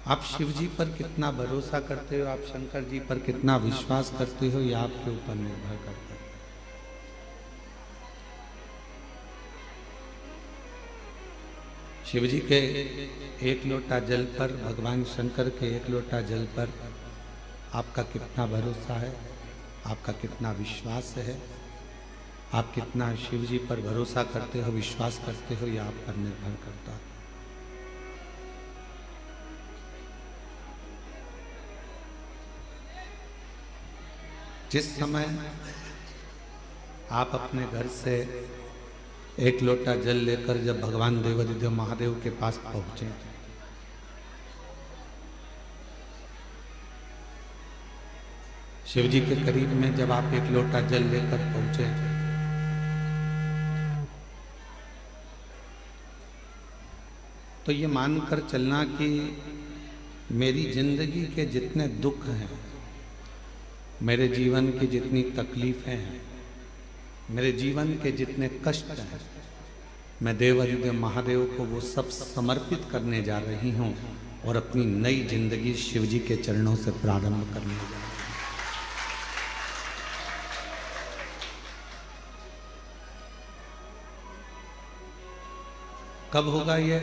आप शिव जी पर कितना भरोसा करते हो, आप शंकर जी पर कितना विश्वास करते हो, यह आपके ऊपर निर्भर करता है। शिव जी के एक लोटा जल पर, भगवान शंकर के एक लोटा जल पर आपका कितना भरोसा है, आपका कितना विश्वास है, आप कितना शिव जी पर भरोसा करते हो, विश्वास करते हो, यह आप पर निर्भर करता है। जिस समय आप अपने घर से एक लोटा जल लेकर जब भगवान देवाधिदेव महादेव के पास पहुंचे, शिव जी के करीब में जब आप एक लोटा जल लेकर पहुंचे, तो ये मानकर चलना कि मेरी जिंदगी के जितने दुख हैं, मेरे जीवन की जितनी तकलीफें हैं, मेरे जीवन के जितने कष्ट हैं, मैं देवाधिदेव महादेव को वो सब समर्पित करने जा रही हूँ और अपनी नई जिंदगी शिव जी के चरणों से प्रारंभ करने जा रही हूँ। कब होगा ये?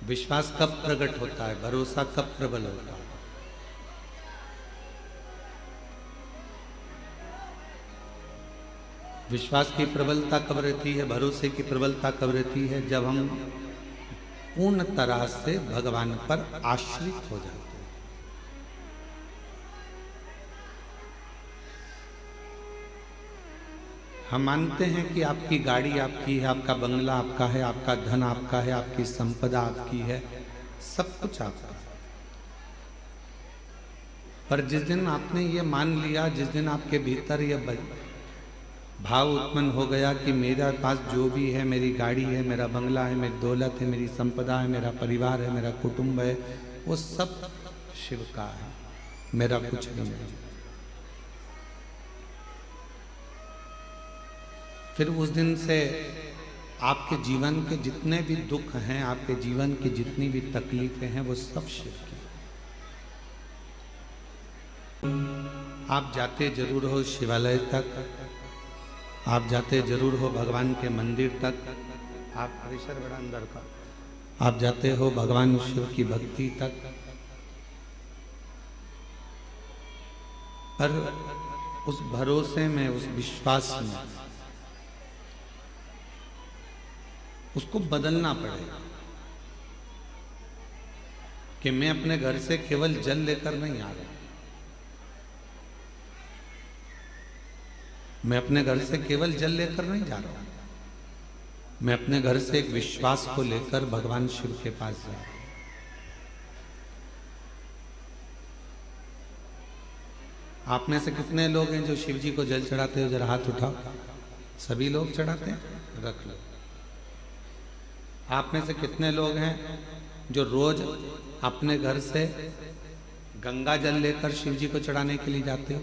विश्वास कब प्रकट होता है, भरोसा कब प्रबल होता है? विश्वास की प्रबलता कब रहती है, भरोसे की प्रबलता कब रहती है? जब हम पूर्ण तरह से भगवान पर आश्रित हो जाते हैं। हम मानते हैं कि आपकी गाड़ी आपकी है, आपका बंगला आपका है, आपका धन आपका है, आपकी संपदा आपकी है, सब कुछ आपका है। पर जिस दिन आपने ये मान लिया, जिस दिन आपके भीतर ये भाव उत्पन्न हो गया कि मेरे पास जो भी है, मेरी गाड़ी है, मेरा बंगला है, मेरी दौलत है, मेरी संपदा है, मेरा परिवार है, मेरा कुटुंब है, वो सब शिव का है, मेरा कुछ नहीं है। फिर उस दिन से आपके जीवन के जितने भी दुख हैं, आपके जीवन की जितनी भी तकलीफें हैं, वो सब शिव की। आप जाते जरूर हो शिवालय तक, आप जाते जरूर हो भगवान के मंदिर तक, आप परिसर बड़ा अंदर का, आप जाते हो भगवान शिव की भक्ति तक, पर उस भरोसे में, उस विश्वास में उसको बदलना पड़ेगा कि मैं अपने घर से केवल जल लेकर नहीं आ रहा, मैं अपने घर से केवल जल लेकर नहीं जा रहा हूं, मैं अपने घर से एक विश्वास को लेकर भगवान शिव के पास जा रहा हूं। आप में से कितने लोग हैं जो शिव जी को जल चढ़ाते हो? जरा हाथ उठाओ। सभी लोग चढ़ाते हैं? रख लो। आप में से कितने लोग हैं जो रोज अपने घर से गंगा जल लेकर शिव जी को चढ़ाने के लिए जाते हो?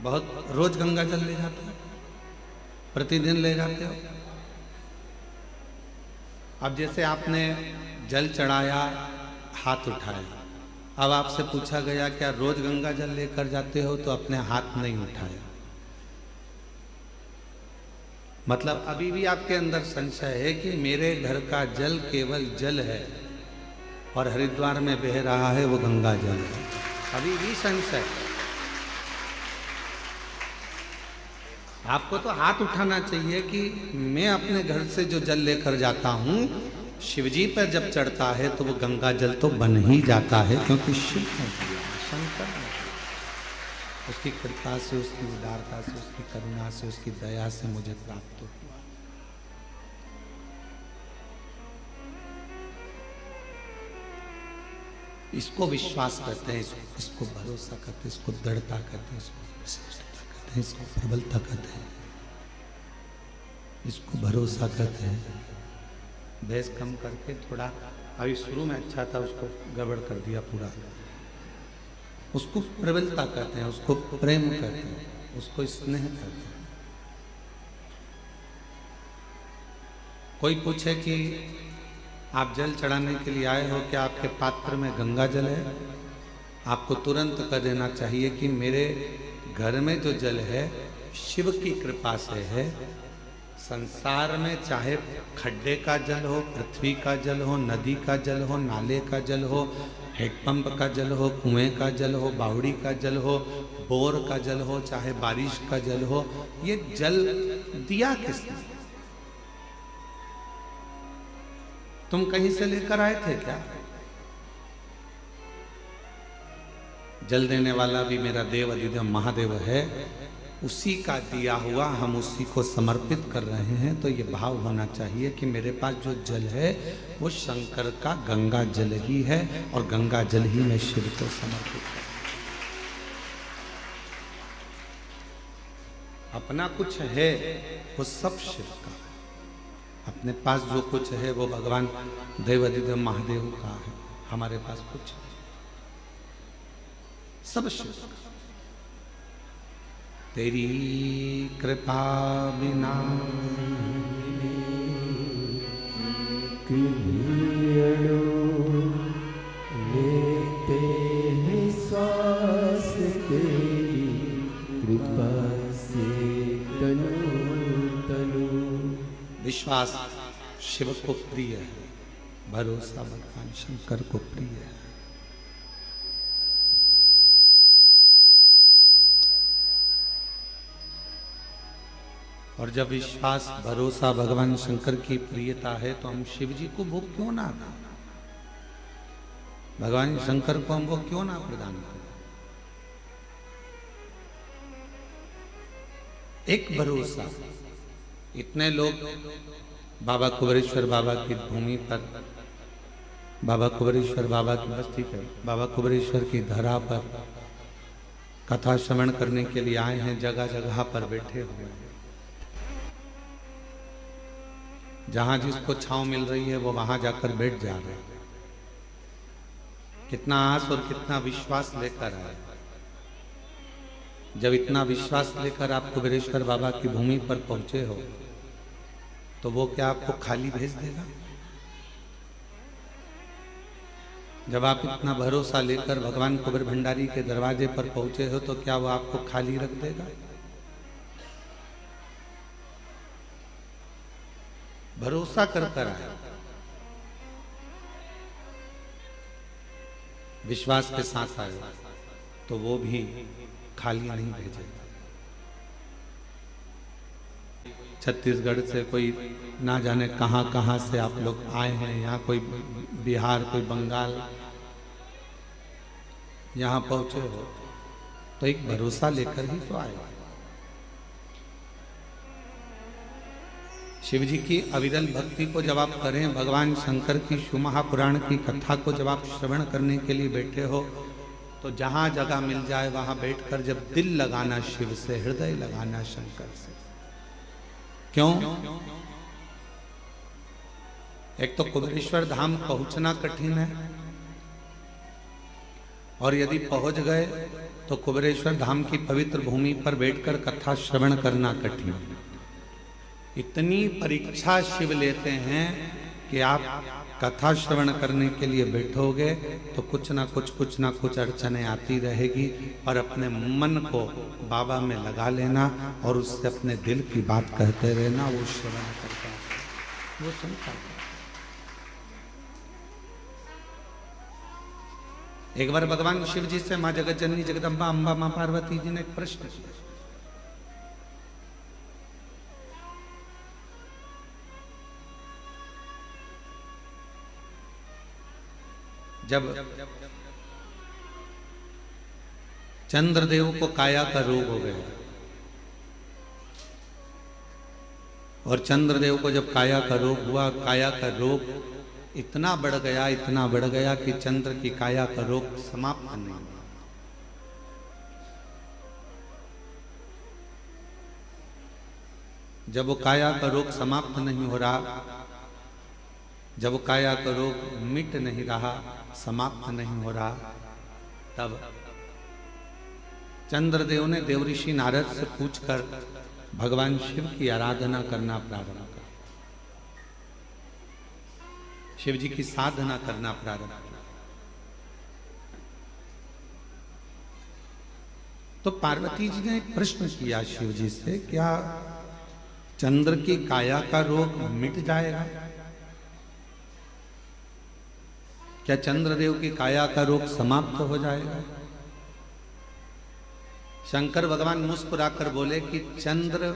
बहुत रोज गंगा जल ले जाते हो, प्रतिदिन ले जाते हो। अब जैसे आपने जल चढ़ाया, हाथ उठाया, अब आपसे पूछा गया क्या रोज गंगा जल लेकर जाते हो? तो अपने हाथ नहीं उठाया। मतलब अभी भी आपके अंदर संशय है कि मेरे घर का जल केवल जल है और हरिद्वार में बह रहा है वो गंगा जल है। अभी भी संशय। आपको तो हाथ उठाना चाहिए कि मैं अपने घर से जो जल लेकर जाता हूँ, शिवजी पर जब चढ़ता है तो वो गंगा जल तो बन ही जाता है, क्योंकि शिव ने दिया, शंकर ने दिया। उसकी कृपा से, उसकी उदारता से, उसकी करुणा से, उसकी दया से मुझे प्राप्त हुआ। इसको विश्वास कहते हैं, इसको भरोसा कहते हैं, इसको दृढ़ता कहते हैं, इसको विशिष्टता कहते हैं, इसको प्रबलता कहते हैं, इसको भरोसा कहते हैं। बहस कम करके थोड़ा, अभी शुरू में अच्छा था, उसको गड़बड़ कर दिया पूरा। उसको प्रबलता कहते हैं, उसको प्रेम कहते हैं, उसको स्नेह कहते हैं। कोई पूछे कि आप जल चढ़ाने के लिए आए हो, क्या आपके पात्र में गंगा जल है? आपको तुरंत कर देना चाहिए कि मेरे घर में जो जल है शिव की कृपा से है। संसार में चाहे खड्डे का जल हो, पृथ्वी का जल हो, नदी का जल हो, नाले का जल हो, हैंडपंप का जल हो, कुएं का जल हो, बावड़ी का जल हो, बोर का जल हो, चाहे बारिश का जल हो, ये जल दिया किसने? तुम कहीं से लेकर आए थे क्या? जल देने वाला भी मेरा देव अधिदेव महादेव है, उसी का दिया हुआ हम उसी को समर्पित कर रहे हैं। तो ये भाव होना चाहिए कि मेरे पास जो जल है वो शंकर का गंगा जल ही है और गंगा जल ही मैं शिव को समर्पित कर। अपना कुछ है वो सब शिव का, अपने पास जो कुछ है वो भगवान देव अधिदेव महादेव का है। हमारे पास कुछ है, सब शिव का। तेरी कृपा बिना लेते हैं श्वास, तेरी कृपा से तनु तनु। विश्वास शिव को प्रिय है, भरोसा भगवान शंकर को प्रिय है। और जब विश्वास भरोसा भगवान शंकर की प्रियता है तो हम शिव जी को भोग क्यों ना दें? भगवान शंकर को हम वो क्यों ना प्रदान करें? एक भरोसा। इतने लोग बाबा कुबेरेश्वर बाबा की भूमि पर, बाबा कुबेरेश्वर बाबा की बस्ती पर, बाबा कुबेरेश्वर की धरा पर कथा श्रवण करने के लिए आए हैं। जगह जगह पर बैठे हुए हैं। जहां जिसको छांव मिल रही है वो वहां जाकर बैठ जा रहे हैं। कितना आस और कितना विश्वास लेकर आए। जब इतना विश्वास लेकर आप कुबेरेश्वर बाबा की भूमि पर पहुंचे हो तो वो क्या आपको खाली भेज देगा? जब आप इतना भरोसा लेकर भगवान कुबेर भंडारी के दरवाजे पर पहुंचे हो तो क्या वो आपको खाली रख देगा? भरोसा कर कर आए, विश्वास के साथ आए तो वो भी खाली नहीं भेजेगा। छत्तीसगढ़ से कोई ना जाने कहां कहां से आप लोग आए हैं, यहाँ कोई बिहार, कोई बंगाल, यहाँ पहुंचे हो तो एक भरोसा लेकर ही तो आए। शिव जी की अविरल भक्ति को जब आप करें, भगवान शंकर की शिव महापुराण की कथा को जब आप श्रवण करने के लिए बैठे हो तो जहां जगह मिल जाए वहां बैठकर जब दिल लगाना शिव से, हृदय लगाना शंकर से। क्यों? एक तो कुबेरेश्वर धाम पहुंचना कठिन है और यदि पहुंच गए तो कुबेरेश्वर धाम की पवित्र भूमि पर बैठकर कथा श्रवण करना कठिन है। इतनी परीक्षा शिव लेते हैं कि आप कथा श्रवण करने के लिए बैठोगे तो कुछ ना कुछ अड़चने आती रहेगी, और अपने मन को बाबा में लगा लेना और उससे अपने दिल की बात कहते रहना। वो श्रवण करता है, वो सुनता है। एक बार भगवान शिव जी से माँ जगत जननी जगदम्बा अम्बा माँ पार्वती जी ने एक प्रश्न किया। जब चंद्रदेव को काया का रोग हो गया और चंद्रदेव को जब काया का रोग हुआ, काया का रोग इतना बढ़ गया कि चंद्र की काया का रोग समाप्त नहीं हुआ। जब वो काया का रोग समाप्त नहीं हो रहा, जब वो काया का रोग मिट नहीं रहा, समाप्त नहीं हो रहा, तब चंद्रदेव ने देवऋषि नारद से पूछकर भगवान शिव की आराधना करना प्रारंभ किया। शिव जी की साधना करना प्रारंभ किया। तो पार्वती जी ने एक प्रश्न किया शिव जी से, क्या चंद्र की काया का रोग मिट जाएगा? क्या चंद्रदेव की काया का रोग समाप्त हो जाएगा? शंकर भगवान मुस्कुराकर बोले कि चंद्र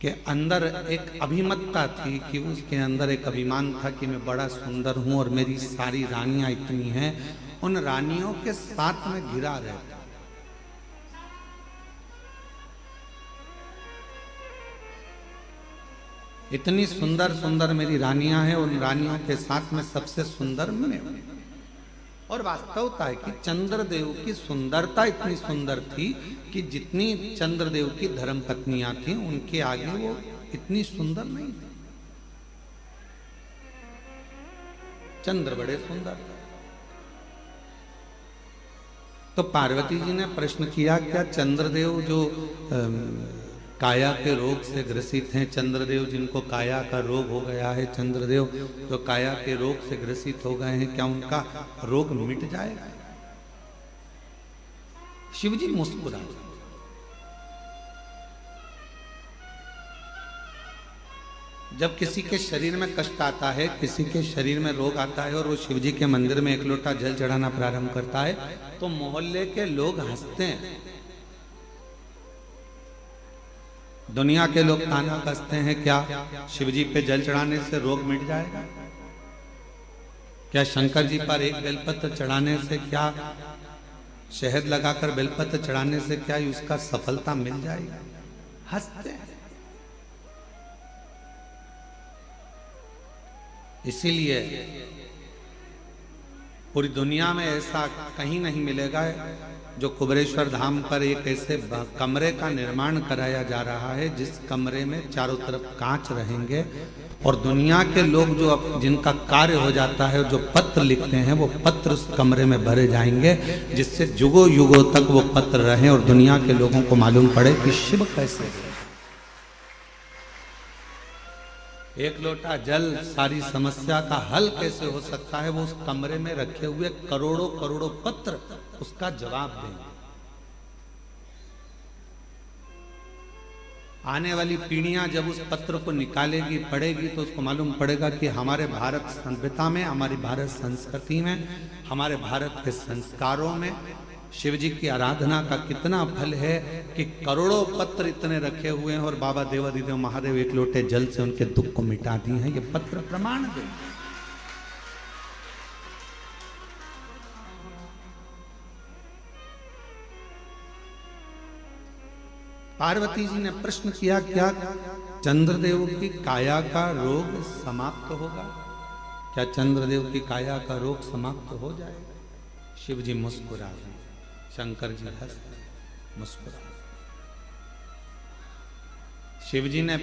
के अंदर एक अभिमतता थी, कि उसके अंदर एक अभिमान था कि मैं बड़ा सुंदर हूं और मेरी सारी रानियां इतनी हैं, उन रानियों के साथ में घिरा रहता। इतनी सुंदर सुंदर मेरी रानियां हैं, उन रानियों के साथ में सबसे सुंदर मैं हूं। और वास्तवता है कि चंद्रदेव की सुंदरता इतनी सुंदर थी कि जितनी चंद्रदेव की धर्म पत्नियां थी उनके आगे वो इतनी सुंदर नहीं थी। चंद्र बड़े सुंदर थे। तो पार्वती जी ने प्रश्न किया, क्या चंद्रदेव जो काया के रोग से ग्रसित हैं, चंद्रदेव जिनको काया का रोग हो गया है, चंद्रदेव जो काया के रोग से ग्रसित हो गए हैं, क्या उनका रोग मिट जाएगा? शिव जी मुस्कुराए। जब किसी के शरीर में कष्ट आता है, किसी के शरीर में रोग आता है और वो शिव जी के मंदिर में एक लोटा जल चढ़ाना प्रारंभ करता है, तो मोहल्ले के लोग हंसते हैं। दुनिया के लोग ताना कसते हैं, क्या शिवजी पे जल चढ़ाने से रोग मिट जाएगा? क्या शंकर जी पर एक बेलपत्र चढ़ाने से, क्या शहद लगाकर बेलपत्र चढ़ाने से क्या उसका सफलता मिल जाएगी? हंसते हैं। इसीलिए पूरी दुनिया में ऐसा कहीं नहीं मिलेगा जो कुबेरेश्वर धाम पर एक ऐसे कमरे का निर्माण कराया जा रहा है जिस कमरे में चारों तरफ कांच रहेंगे और दुनिया के लोग जो जिनका कार्य हो जाता है, जो पत्र लिखते हैं, वो पत्र उस कमरे में भरे जाएंगे, जिससे युगों युगों तक वो पत्र रहे और दुनिया के लोगों को मालूम पड़े कि शिव कैसे है। एक लोटा जल सारी समस्या का हल कैसे हो सकता है, वो उस कमरे में रखे हुए करोड़ों करोड़ों पत्र उसका जवाब देंगे। आने वाली पीढ़ियां जब उस पत्र को निकालेगी, पढ़ेगी, तो उसको मालूम पड़ेगा कि हमारे भारत सभ्यता में, हमारी भारत संस्कृति में, हमारे भारत के संस्कारों में शिव जी की आराधना का कितना फल है कि करोड़ों पत्र इतने रखे हुए हैं और बाबा देवाधिदेव महादेव एक लोटे जल से उनके दुख को मिटा दिए हैं। ये पत्र प्रमाण दे। पार्वती जी ने प्रश्न किया, क्या चंद्रदेव की काया का रोग समाप्त होगा? क्या चंद्रदेव की काया का रोग समाप्त हो जाएगा? शिव जी मुस्कुरा रहे, शंकर जी हंस मुस्कुरा। शिव जी ने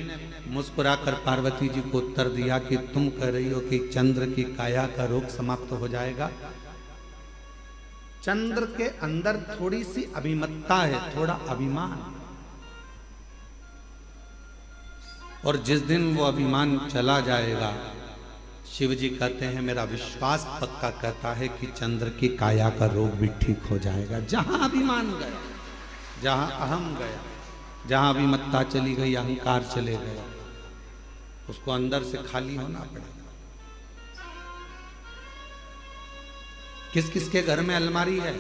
मुस्कुराकर पार्वती जी को उत्तर दिया कि तुम कह रही हो कि चंद्र की काया का रोग समाप्त हो जाएगा। चंद्र के अंदर थोड़ी सी अभिमतता है, थोड़ा अभिमान, और जिस दिन वो अभिमान चला जाएगा, शिव जी कहते हैं मेरा विश्वास पक्का कहता है कि चंद्र की काया का रोग भी ठीक हो जाएगा। जहां अभिमान गया, जहां अहम गया, जहां अभिमत्ता चली गई, अहंकार चले गए, उसको अंदर से खाली होना पड़ेगा। किस किस के घर में अलमारी है?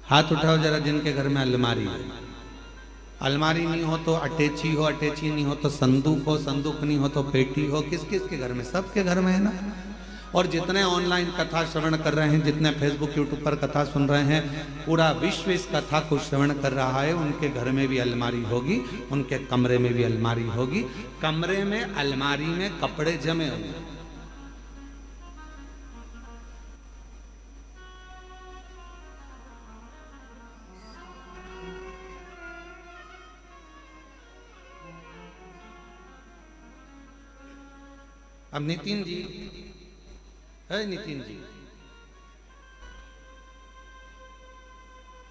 हाथ उठाओ जरा जिनके घर में अलमारी है। अलमारी नहीं हो तो अटैची हो, अटैची नहीं हो तो संदूक हो, संदूक नहीं हो तो पेटी हो। किस किस के घर में? सबके घर में है ना। और जितने ऑनलाइन कथा श्रवण कर रहे हैं, जितने फेसबुक यूट्यूब पर कथा सुन रहे हैं, पूरा विश्व इस कथा को श्रवण कर रहा है। उनके घर में भी अलमारी होगी, उनके कमरे में भी अलमारी होगी। कमरे में अलमारी में कपड़े जमे होंगे। अब नितिन जी है, नितिन जी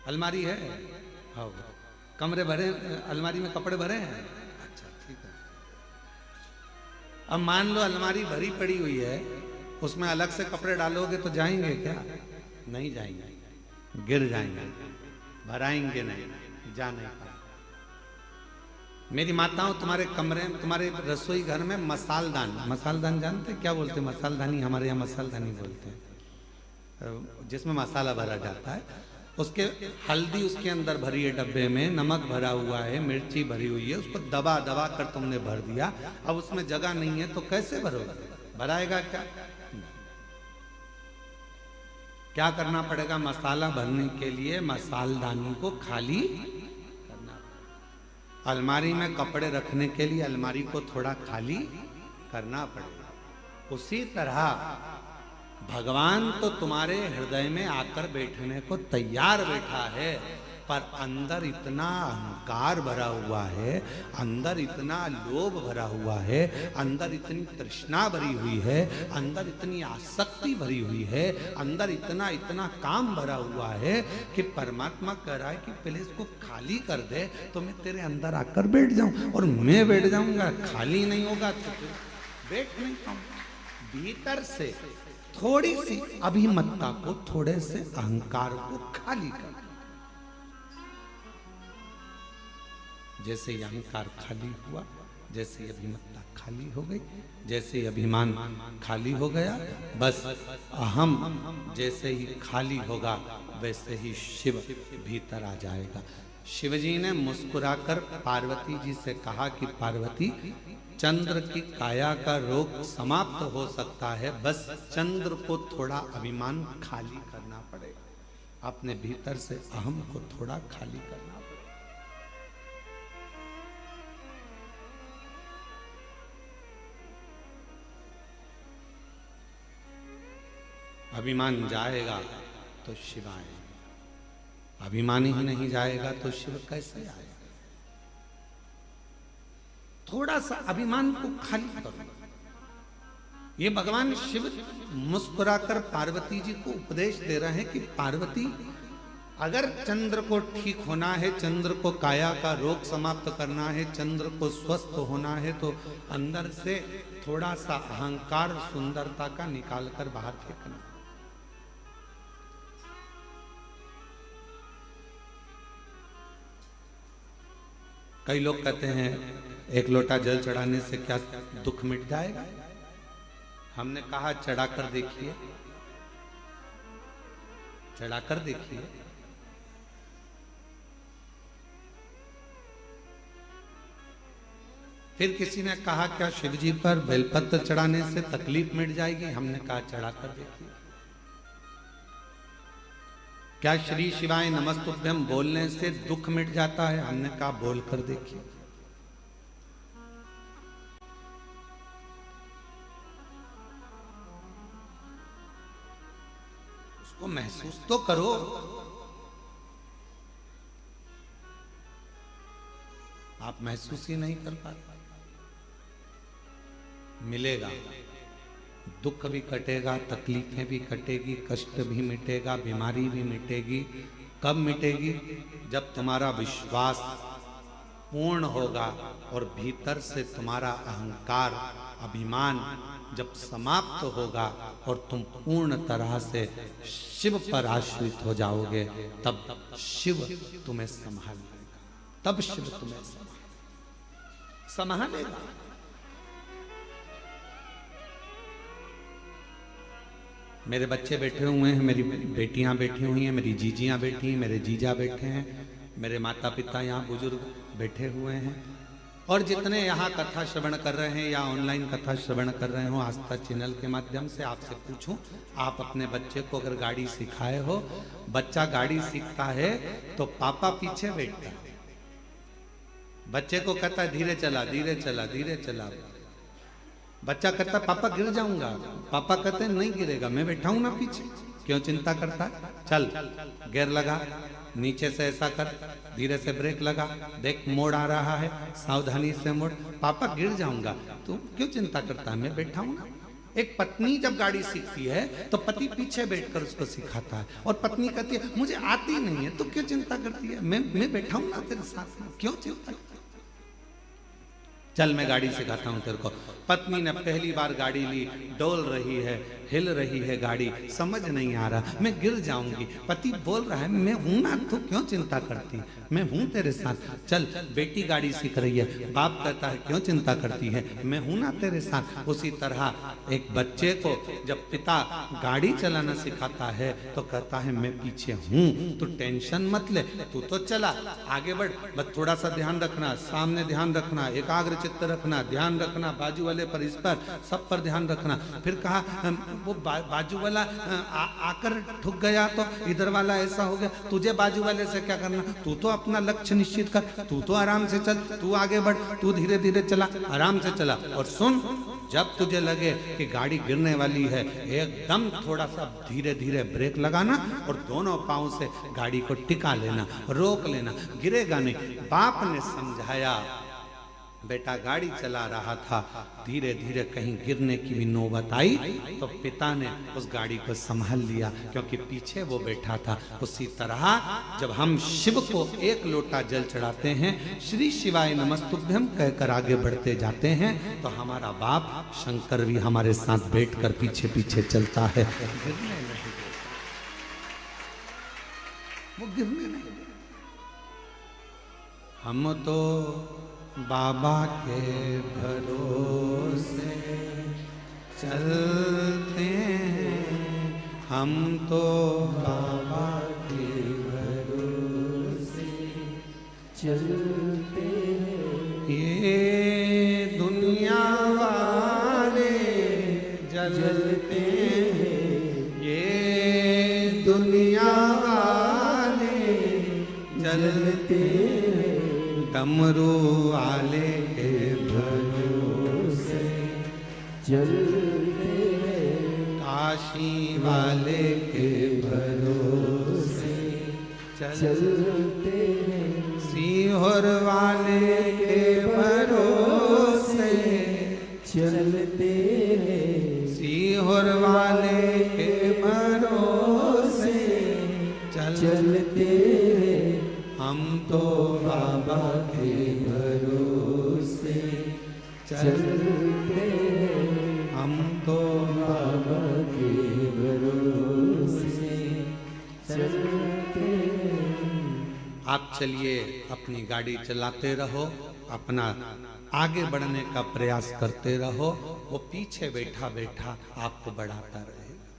अलमारी है? हाँ, कमरे भरे, अलमारी में कपड़े भरे हैं? अच्छा ठीक है। अब मान लो अलमारी भरी पड़ी हुई है, उसमें अलग से कपड़े डालोगे तो जाएंगे क्या? नहीं जाएंगे, गिर जाएंगे, भराएंगे नहीं, जा नहीं पाएंगे। मेरी माताओं, तुम्हारे कमरे में, तुम्हारे रसोई घर में मसालदान, मसालदान जानते क्या बोलते हैं? मसालदानी, हमारे यहाँ मसालदानी बोलते हैं, जिसमें मसाला भरा जाता है। उसके हल्दी उसके अंदर भरी है डब्बे में, नमक भरा हुआ है, मिर्ची भरी हुई है, उसको दबा दबा कर तुमने भर दिया। अब उसमें जगह नहीं है तो कैसे भरोगे? भराएगा क्या? क्या करना पड़ेगा? मसाला भरने के लिए मसालदानी को खाली करना। अलमारी में कपड़े रखने के लिए अलमारी को थोड़ा खाली करना पड़ेगा। उसी तरह भगवान तो तुम्हारे हृदय में आकर बैठने को तैयार बैठा है, पर अंदर इतना अहंकार भरा हुआ है, अंदर इतना लोभ भरा हुआ है, अंदर इतनी तृष्णा भरी हुई है, अंदर इतनी आसक्ति भरी हुई है, अंदर इतना इतना काम भरा हुआ है कि परमात्मा कह रहा है कि पहले इसको खाली कर दे तो मैं तेरे अंदर आकर बैठ जाऊं। और मैं बैठ जाऊंगा, खाली नहीं होगा तो बैठ नहीं पाऊंगा। भीतर से थोड़ी सी अभिमत्ता को, थोड़े से अहंकार को खाली कर। जैसे अहंकार खाली हुआ, जैसे अभिमत्ता खाली हो गई, जैसे अभिमान खाली हो गया, बस अहम जैसे ही खाली होगा वैसे ही शिव भीतर आ जाएगा। शिवजी ने मुस्कुराकर पार्वती जी से कहा कि पार्वती, चंद्र की काया का रोग समाप्त हो सकता है, बस चंद्र को थोड़ा अभिमान खाली करना पड़ेगा, अपने भीतर से अहम को थोड़ा खाली करना पड़ेगा। अभिमान जाएगा तो शिव आएगा, अभिमान ही नहीं जाएगा तो शिव कैसे आएगा? थोड़ा सा अभिमान को खाली करो। ये भगवान शिव मुस्कुराकर पार्वती जी को उपदेश दे रहे हैं कि पार्वती, अगर चंद्र को ठीक होना है, चंद्र को काया का रोग समाप्त करना है, चंद्र को स्वस्थ होना है, तो अंदर से थोड़ा सा अहंकार, सुंदरता का निकाल कर बाहर फेंकना। कई लोग कहते हैं एक लोटा जल चढ़ाने से क्या दुख मिट जाएगा? हमने कहा चढ़ाकर देखिए, चढ़ाकर देखिए। फिर किसी ने कहा क्या शिव जी पर बेलपत्र चढ़ाने से तकलीफ मिट जाएगी? हमने कहा चढ़ाकर देखिए। क्या श्री शिवाय नमस्तुभ्यम बोलने से दुख मिट जाता है? हमने कहा बोलकर देखिए। उसको महसूस तो करो। आप महसूस ही नहीं कर पाते। मिलेगा, दुख भी कटेगा, तकलीफें भी कटेगी, कष्ट भी मिटेगा, बीमारी भी मिटेगी। कब मिटेगी? जब तुम्हारा विश्वास पूर्ण होगा और भीतर से तुम्हारा अहंकार, अभिमान जब समाप्त होगा और तुम पूर्ण तरह से शिव पर आश्रित हो जाओगे, तब शिव तुम्हें संभालेगा, तब शिव तुम्हें संभालेगा। मेरे बच्चे बैठे हुए हैं, मेरी बेटियां बैठी हुई हैं, मेरी जीजियां बैठी हैं, मेरे जीजा बैठे हैं, मेरे माता पिता यहाँ बुजुर्ग बैठे हुए हैं, और जितने यहाँ कथा श्रवण कर रहे हैं या ऑनलाइन कथा श्रवण कर रहे हो आस्था चैनल के माध्यम से, आपसे पूछूं, आप अपने बच्चे को अगर गाड़ी सिखाए हो, बच्चा गाड़ी सीखता है तो पापा पीछे बैठता है, बच्चे को कहता है धीरे चला धीरे चला धीरे चला, बच्चा कहता है पापा गिर जाऊंगा, पापा कहते हैं नहीं गिरेगा, मैं बैठा हूं ना पीछे, क्यों चिंता करता है, चल गियर लगा, नीचे से ऐसा कर, धीरे से ब्रेक लगा, देख मोड़ आ रहा है, सावधानी से मोड़, पापा गिर जाऊंगा, तू क्यों चिंता करता है, मैं बैठा हूं ना। एक पत्नी जब गाड़ी सीखती है तो पति पीछे बैठकर उसको सिखाता है, और पत्नी कहती है मुझे आती नहीं है, तो क्यों चिंता करती है, मैं बैठा हूं ना तेरे साथ में, क्यों चिंता। चल मैं गाड़ी सिखाता हूं तेरे को। पत्नी ने पहली बार गाड़ी ली, डोल रही है, हिल रही है गाड़ी, समझ नहीं आ रहा, मैं गिर जाऊंगी। पति बोल रहा है मैं हूं ना, तू क्यों चिंता करती, मैं हूं तेरे साथ, चल। बेटी गाड़ी सीख रही है, बाप कहता है क्यों चिंता करती है, मैं हूं ना तेरे साथ। उसी तरह एक बच्चे को जब पिता गाड़ी चलाना सिखाता है तो कहता है मैं पीछे हूं, तू टेंशन मत ले, तू तो चला, आगे बढ़, बस थोड़ा सा ध्यान रखना, सामने ध्यान रखना, एकाग्र चित्त रखना, ध्यान रखना बाजू वाले पर, इस पर, सब पर ध्यान रखना। फिर कहा वो बाजू वाला आकर ठुक गया तो इधर वाला ऐसा हो गया, तुझे बाजू वाले से क्या करना, तू तो अपना लक्ष्य निश्चित कर, तू तो आराम से चल, तू आगे बढ़, तू धीरे धीरे चला, आराम से चला। और सुन, जब तुझे लगे कि गाड़ी गिरने वाली है, एकदम थोड़ा सा धीरे धीरे ब्रेक लगाना और दोनों पांव से गाड़ी को टिका लेना, रोक लेना, गिरेगा नहीं। बाप ने समझाया, बेटा गाड़ी चला रहा था, धीरे धीरे कहीं गिरने की भी नौबत आई तो पिता ने उस गाड़ी को संभाल लिया, क्योंकि पीछे वो बैठा था। उसी तरह जब हम शिव को एक लोटा जल चढ़ाते हैं, श्री शिवाय नमस्तुभ्यम कहकर आगे बढ़ते जाते हैं, तो हमारा बाप शंकर भी हमारे साथ बैठकर पीछे पीछे चलता है। गिरने नहीं, वो गिरने नहीं। हम तो बाबा के भरोसे चलते हैं, हम तो बाबा के भरोसे चलते हैं। ये दुनिया वाले जलते हैं, ये दुनिया वाले जलते हैं, डमरू वाले के भरोसे चलते हैं, काशी वाले के भरोसे चलते हैं, सीहोर वाले के भरोसे चलते हैं, सीहोर वाले के भरोसे चलते हैं। हम तो बाबा के भरोसे चलते हैं, हम तो बाबा के भरोसे चलते हैं। आप चलिए, अपनी गाड़ी चलाते रहो, अपना आगे बढ़ने का प्रयास करते रहो, वो पीछे बैठा बैठा आपको बढ़ाता रहेगा।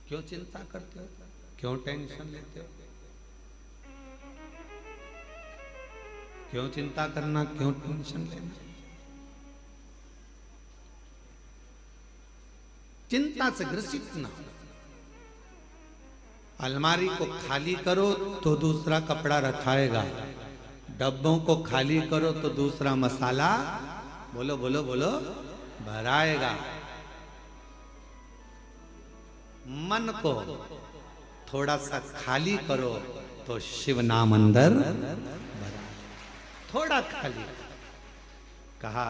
क्यों चिंता करते हो, क्यों टेंशन लेते हो, क्यों चिंता करना, क्यों टेंशन लेना। चिंता से ग्रसित ना हो। अलमारी को खाली करो तो दूसरा कपड़ा रखाएगा, डब्बों को खाली करो तो दूसरा मसाला, बोलो बोलो बोलो, भराएगा। मन को थोड़ा सा खाली करो तो शिव नाम अंदर भरा। थोड़ा खाली कहा,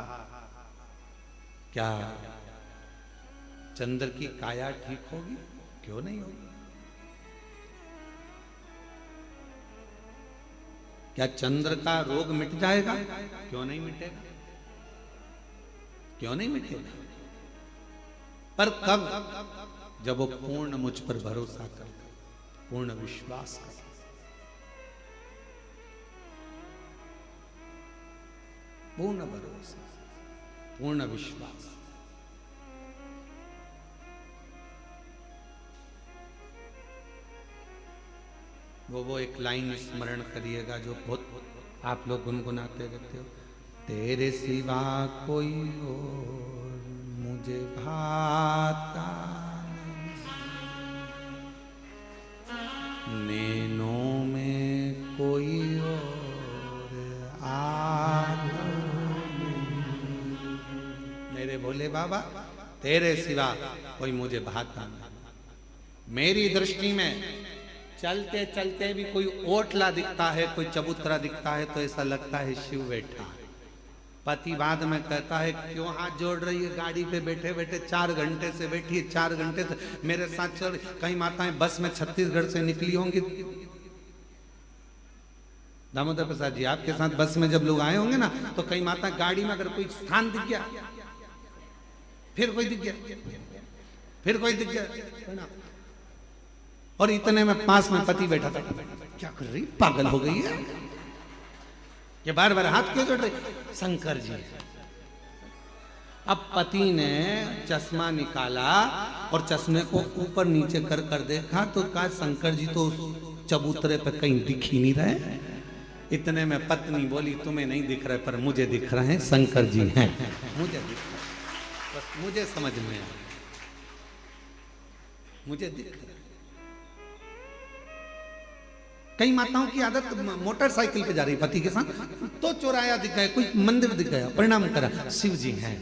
क्या चंद्र की काया ठीक होगी, क्यों नहीं होगी, क्या चंद्र का रोग मिट जाएगा, क्यों नहीं मिटेगा, क्यों नहीं मिटेगा। पर कब, जब वो पूर्ण मुझ पर भरोसा कर, पूर्ण विश्वास कर, पूर्ण भरोसा, पूर्ण विश्वास। वो एक लाइन स्मरण करिएगा जो बहुत आप लोग गुनगुनाते रहते हो। तेरे सिवा कोई और मुझे भाता नहीं, नैनों में कोई और आता नहीं। मेरे भोले बाबा, तेरे सिवा कोई मुझे भाता नहीं। मेरी दृष्टि में चलते चलते भी कोई ओटला दिखता है, कोई चबूतरा दिखता है तो ऐसा लगता है शिव बैठा है। पति बाद में कहता है क्यों हाथ जोड़ रही है, गाड़ी पे बैठे बैठे 4 घंटे से बैठी है, 4 घंटे से मेरे साथ चल। कई माताएं बस में छत्तीसगढ़ से निकली होंगी, दामोदर प्रसाद जी, आपके साथ बस में जब लोग आए होंगे ना, तो कई माता गाड़ी में अगर कोई स्थान दिख गया, फिर कोई दिख गया, फिर कोई दिख गया, और इतने में पास में पति बैठा था, क्या कर रही, पागल हो गई है, ये बार बार हाथ क्यों जोड़ रही, शंकर जी। अब पति ने चश्मा निकाला और चश्मे को ऊपर नीचे कर कर देखा, तो कहा शंकर जी तो चबूतरे पे कहीं दिख ही नहीं रहे। इतने में पत्नी बोली, तुम्हें नहीं दिख रहे पर मुझे दिख रहे हैं, शंकर जी हैं, मुझे दिख रहे, बस मुझे समझ में आया, मुझे दिख रहा। कई माताओं की आदत, मोटरसाइकिल पे जा रही पति के साथ, तो चौराया दिख गया, कोई मंदिर दिख गया, प्रणाम करा, शिव जी हैं।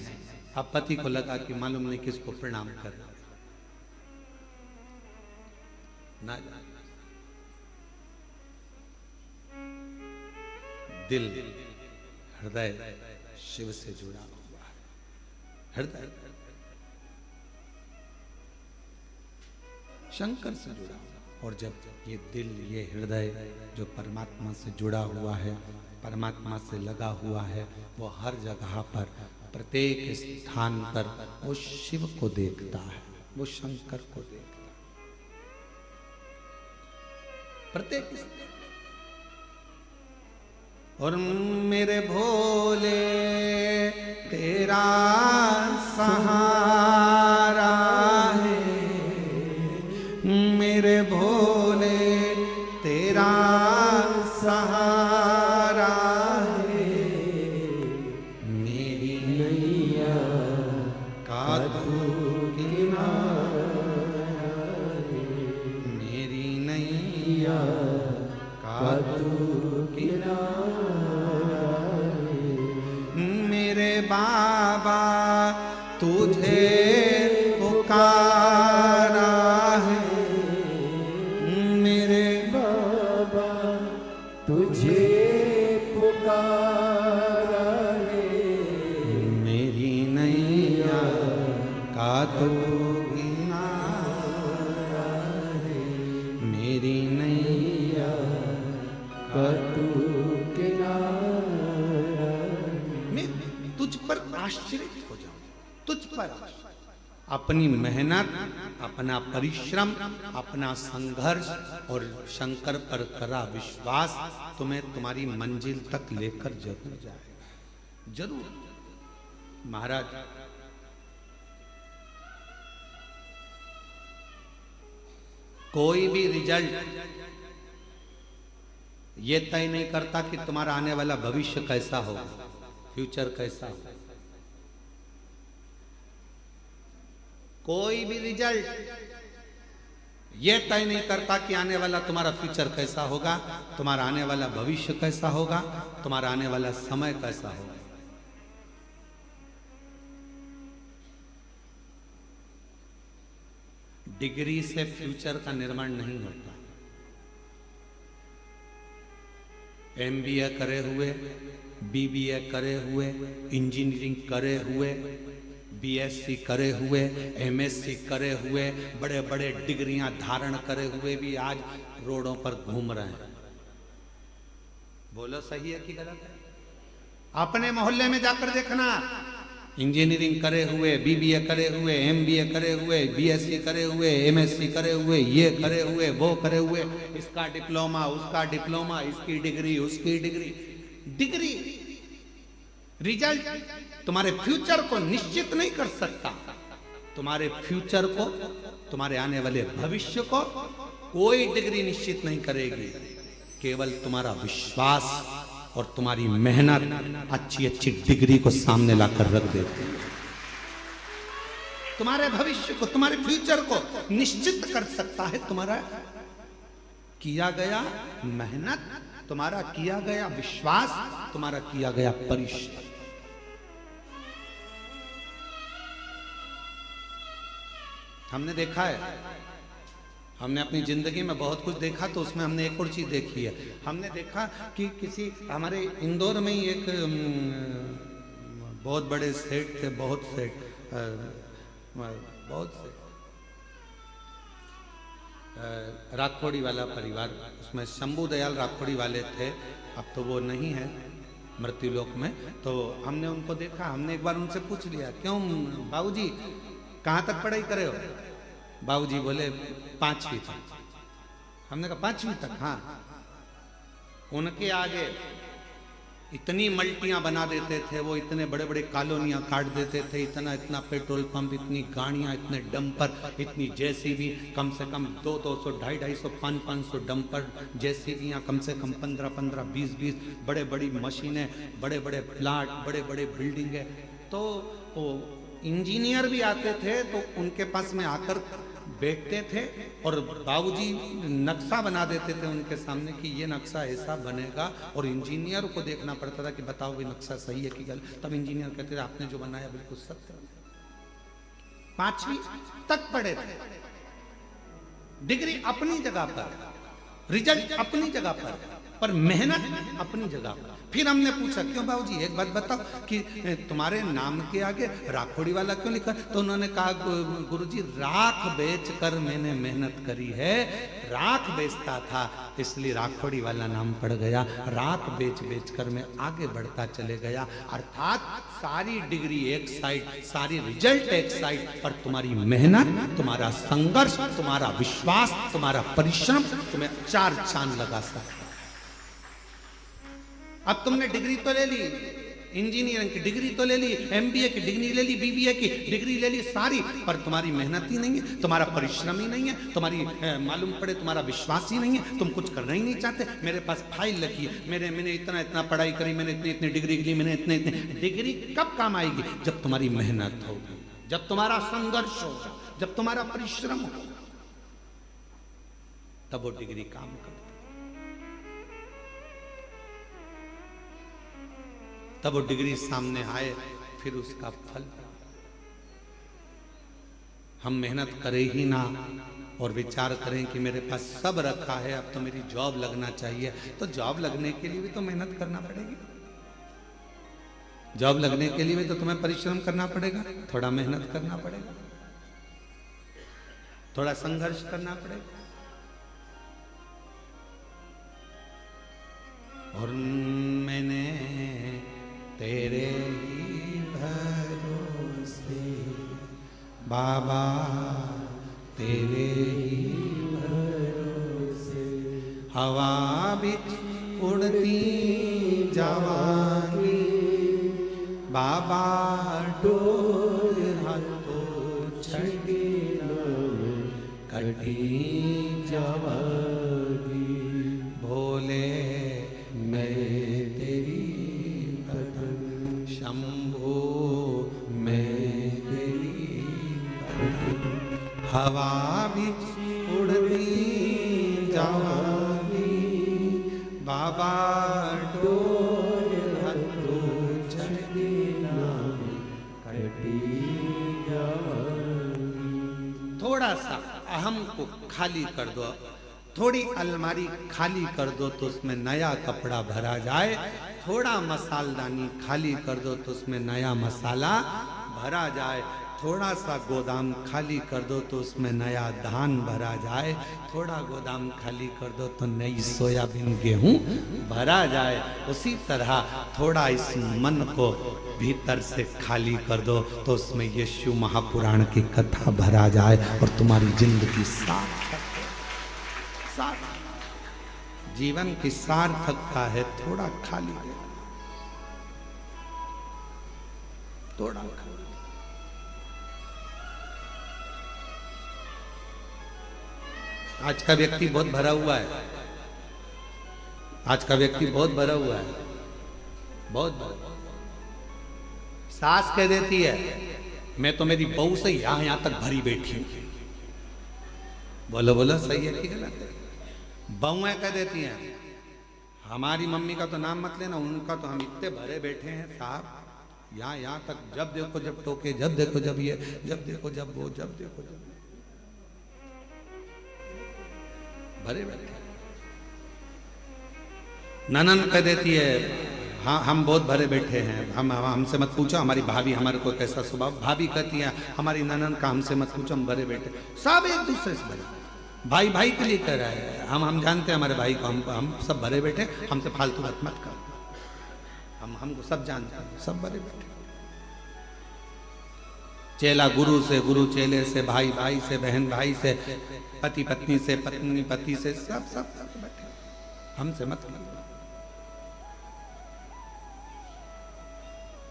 अब पति को लगा कि मालूम नहीं किसको प्रणाम कर ना, दिल हृदय शिव से जुड़ा हुआ है, हृदय शंकर से जुड़ा हुआ। और जब ये दिल, ये हृदय जो परमात्मा से जुड़ा हुआ है, परमात्मा से लगा हुआ है, वो हर जगह पर, प्रत्येक स्थान पर वो शिव को देखता है, वो शंकर को देखता है, प्रत्येक। और मेरे भोले तेरा सहारा है, मेरे भोले तेरा सहारा है, मेरी नैया का तू किनारा है, मेरी नैया का तू किनारा है, मेरे बाबा तुझे पुकारा है, मेरे बाबा तुझे पुकारा है, मेरी नैया का तू किनारा है, मेरी नैया का तू किनारा। मैं तुझ पर आश्रित हो जाऊं, तुझ पर अपनी मेहनत, अपना परिश्रम, अपना संघर्ष और शंकर पर करा विश्वास तुम्हें तुम्हारी मंजिल तक लेकर जरूर जाए, जरूर। महाराज कोई भी रिजल्ट ये तय नहीं करता कि तुम्हारा आने वाला भविष्य कैसा होगा, फ्यूचर कैसा होगा। कोई भी रिजल्ट ये तय नहीं करता कि आने वाला तुम्हारा फ्यूचर कैसा होगा, तुम्हारा आने वाला भविष्य कैसा होगा, तुम्हारा आने वाला समय कैसा होगा। डिग्री से फ्यूचर का निर्माण नहीं होता। एमबीए करे हुए, बीबीए करे हुए, इंजीनियरिंग करे हुए, बीएससी करे हुए, एमएससी करे हुए, बड़े बड़े डिग्रियां धारण करे हुए भी आज रोडों पर घूम रहे हैं। बोलो सही है कि गलत है? अपने मोहल्ले में जाकर देखना, इंजीनियरिंग करे हुए, बीबीए करे हुए, एमबीए करे हुए, बीएससी करे हुए, एमएससी करे हुए, ये करे हुए, वो करे हुए, इसका डिप्लोमा, उसका डिप्लोमा, इसकी डिग्री, उसकी डिग्री। डिग्री रिजल्ट तुम्हारे फ्यूचर को निश्चित नहीं कर सकता। तुम्हारे फ्यूचर को, तुम्हारे आने वाले भविष्य को कोई डिग्री निश्चित नहीं करेगी। केवल तुम्हारा विश्वास और तुम्हारी मेहनत अच्छी अच्छी डिग्री को सामने लाकर रख देती है। तुम्हारे भविष्य को, तुम्हारे फ्यूचर को निश्चित कर सकता है तुम्हारा किया गया मेहनत, तुम्हारा किया गया विश्वास, तुम्हारा किया गया परिश्रम। हमने देखा है, हमने अपनी जिंदगी में बहुत कुछ देखा, तो उसमें हमने एक और चीज देखी है। हमने देखा कि किसी, हमारे इंदौर में ही एक बहुत बड़े सेठ थे, बहुत से राठौड़ी वाला परिवार, उसमें शंभू दयाल राठौड़ी वाले थे। अब तो वो नहीं है मृत्युलोक में। तो हमने उनको देखा, हमने एक बार उनसे पूछ लिया, क्यों बाबूजी कहाँ तक पढ़ाई करे हो? बाबूजी बोले 5वीं तक। हमने कहा 5वीं तक? हाँ। उनके आगे इतनी मल्टियां बना देते थे वो, इतने बड़े बड़े कॉलोनियां काट देते थे, इतना इतना पेट्रोल पंप, इतनी गाड़ियां, इतने डंपर, इतनी जेसीबी, कम से कम 200 250 500 डंपर जेसीबियां, कम से कम 15 20 बड़े बड़ी मशीनें, बड़े बड़े प्लाट, बड़े बड़े बिल्डिंगें। तो वो इंजीनियर भी आते थे तो उनके पास में आकर बैठते थे और बाबूजी नक्शा बना देते थे उनके सामने कि ये नक्शा ऐसा बनेगा, और इंजीनियर को देखना पड़ता था कि बताओ ये नक्शा सही है कि गलत। तब इंजीनियर कहते थे आपने जो बनाया बिल्कुल सत्य। 5वीं तक पढ़े थे, डिग्री अपनी जगह पर, रिजल्ट अपनी जगह पर मेहनत अपनी जगह पर। फिर हमने पूछा क्यों बाबूजी एक बात बताओ कि तुम्हारे नाम के आगे राखोड़ी वाला क्यों लिखा? तो उन्होंने कहा गुरुजी राख बेचकर मैंने मेहनत करी है, राख बेचता था इसलिए राखोड़ी वाला नाम पड़ गया, राख बेच बेच कर मैं आगे बढ़ता चले गया। अर्थात सारी डिग्री एक साइड, सारी रिजल्ट एक साइड, और तुम्हारी मेहनत, तुम्हारा संघर्ष, तुम्हारा विश्वास, तुम्हारा परिश्रम तुम्हें 4 चांद लगा सकता। अब तुमने डिग्री तो ले ली, इंजीनियरिंग की डिग्री तो ले ली, एमबीए की डिग्री ले ली, बीबीए की डिग्री ले ली सारी, पर तुम्हारी मेहनत ही नहीं है, तुम्हारा परिश्रम ही नहीं है, तुम्हारी मालूम पड़े तुम्हारा विश्वास ही नहीं है, तुम कुछ करना ही नहीं चाहते। मेरे पास फाइल लगी है, मैंने इतना पढ़ाई करी, मैंने इतनी डिग्री ली, मैंने इतने डिग्री कब काम आएगी? जब तुम्हारी मेहनत होगी, जब तुम्हारा संघर्ष होगा, जब तुम्हारा परिश्रम होगा, तब वो डिग्री काम करती, तब वो डिग्री सामने आए, फिर उसका फल। हम मेहनत करें ही ना और विचार करें कि मेरे पास सब रखा है, अब तो मेरी जॉब लगना चाहिए, तो जॉब लगने के लिए भी तो मेहनत करना पड़ेगी। जॉब लगने के लिए भी तो तुम्हें परिश्रम करना पड़ेगा, थोड़ा मेहनत करना पड़ेगा, थोड़ा संघर्ष करना पड़ेगा। और मैंने तेरे ही भरोसे बाबा, तेरे ही भरोसे हवा बिच उड़ती जवानी, बाबा डोर हाथों छड़ी कटी जवानी, भोले मैं तेरी भजन, शंभो मैं तेरी भजन, हवा बिच उड़ती जवानी, बाबा डोर हाथों छड़ी कटी जवानी। थोड़ा सा अहम को खाली कर दो, थोड़ी अलमारी खाली कर दो तो उसमें नया कपड़ा भरा जाए, थोड़ा मसालदानी खाली कर दो तो उसमें नया मसाला भरा जाए, थोड़ा सा गोदाम खाली कर दो तो उसमें नया धान भरा जाए, थोड़ा गोदाम खाली कर दो तो नई सोयाबीन गेहूं भरा जाए। उसी तरह थोड़ा इस मन को भीतर से खाली कर दो तो उसमें यीशु महापुराण की कथा भरा जाए और तुम्हारी जिंदगी सार्थक, जीवन की सार्थकता है थोड़ा खाली है, थोड़ा खाली। आज का व्यक्ति बहुत भरा हुआ है, आज का व्यक्ति बहुत भरा हुआ है, बहुत भरा। सास कह देती है मैं तो मेरी बहू से यहां तक भरी बैठी हूं। बोलो बोलो, सही है कि गलत है? बहुएं कह देती हैं हमारी मम्मी का तो नाम मत लेना, उनका तो हम इतने भरे बैठे हैं साहब, यहाँ तक, जब देखो जब टोके, जब देखो जब ये, जब देखो जब वो, जब देखो जब भरे बैठे। ननन कह देती है हाँ हम बहुत भरे बैठे हैं, हमसे मत पूछो, हमारी भाभी हमारे को कैसा स्वभाव। भाभी कहती है हमारी ननन का हमसे मत पूछो, हम भरे बैठे। सब एक दूसरे से भरे। भाई भाई के लिए कह रहा है। हम जानते हैं हमारे भाई को, हम सब भरे बैठे, हमसे फालतू बात मत कर। हमको सब जानते हैं, सब भरे बैठे। चेला गुरु से, गुरु चेले से, भाई भाई से, बहन भाई से, पति पत्नी से, पत्नी पति से, सब सब बैठे। हमसे मत कर।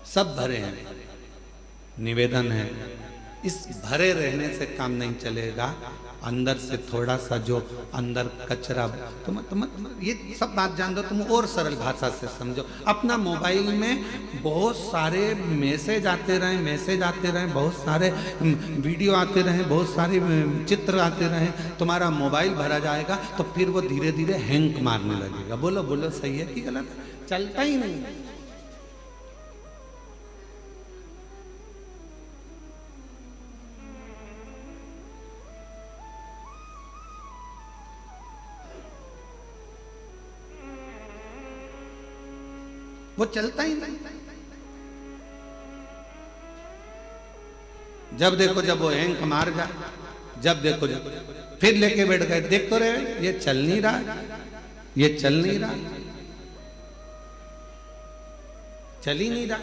सब भरे हैं। निवेदन है, इस भरे रहने से काम नहीं चलेगा। अंदर से थोड़ा सा जो अंदर कचरा, तुम ये सब बात जान दो, तुम और सरल भाषा से समझो। अपना मोबाइल में बहुत सारे मैसेज आते रहे, बहुत सारे वीडियो आते रहे, बहुत सारे चित्र आते रहे, तुम्हारा मोबाइल भरा जाएगा तो फिर वो धीरे धीरे हैंग मारने लगेगा। बोलो बोलो, सही है कि गलत है? चलता ही नहीं। वो चलता ही नहीं। जब देखो जब वो हैंग मार जाए, जब देखो जब फिर लेके बैठ गए, देख तो रहे ये चल नहीं रहा, ये चल नहीं रहा, चल ही नहीं रहा।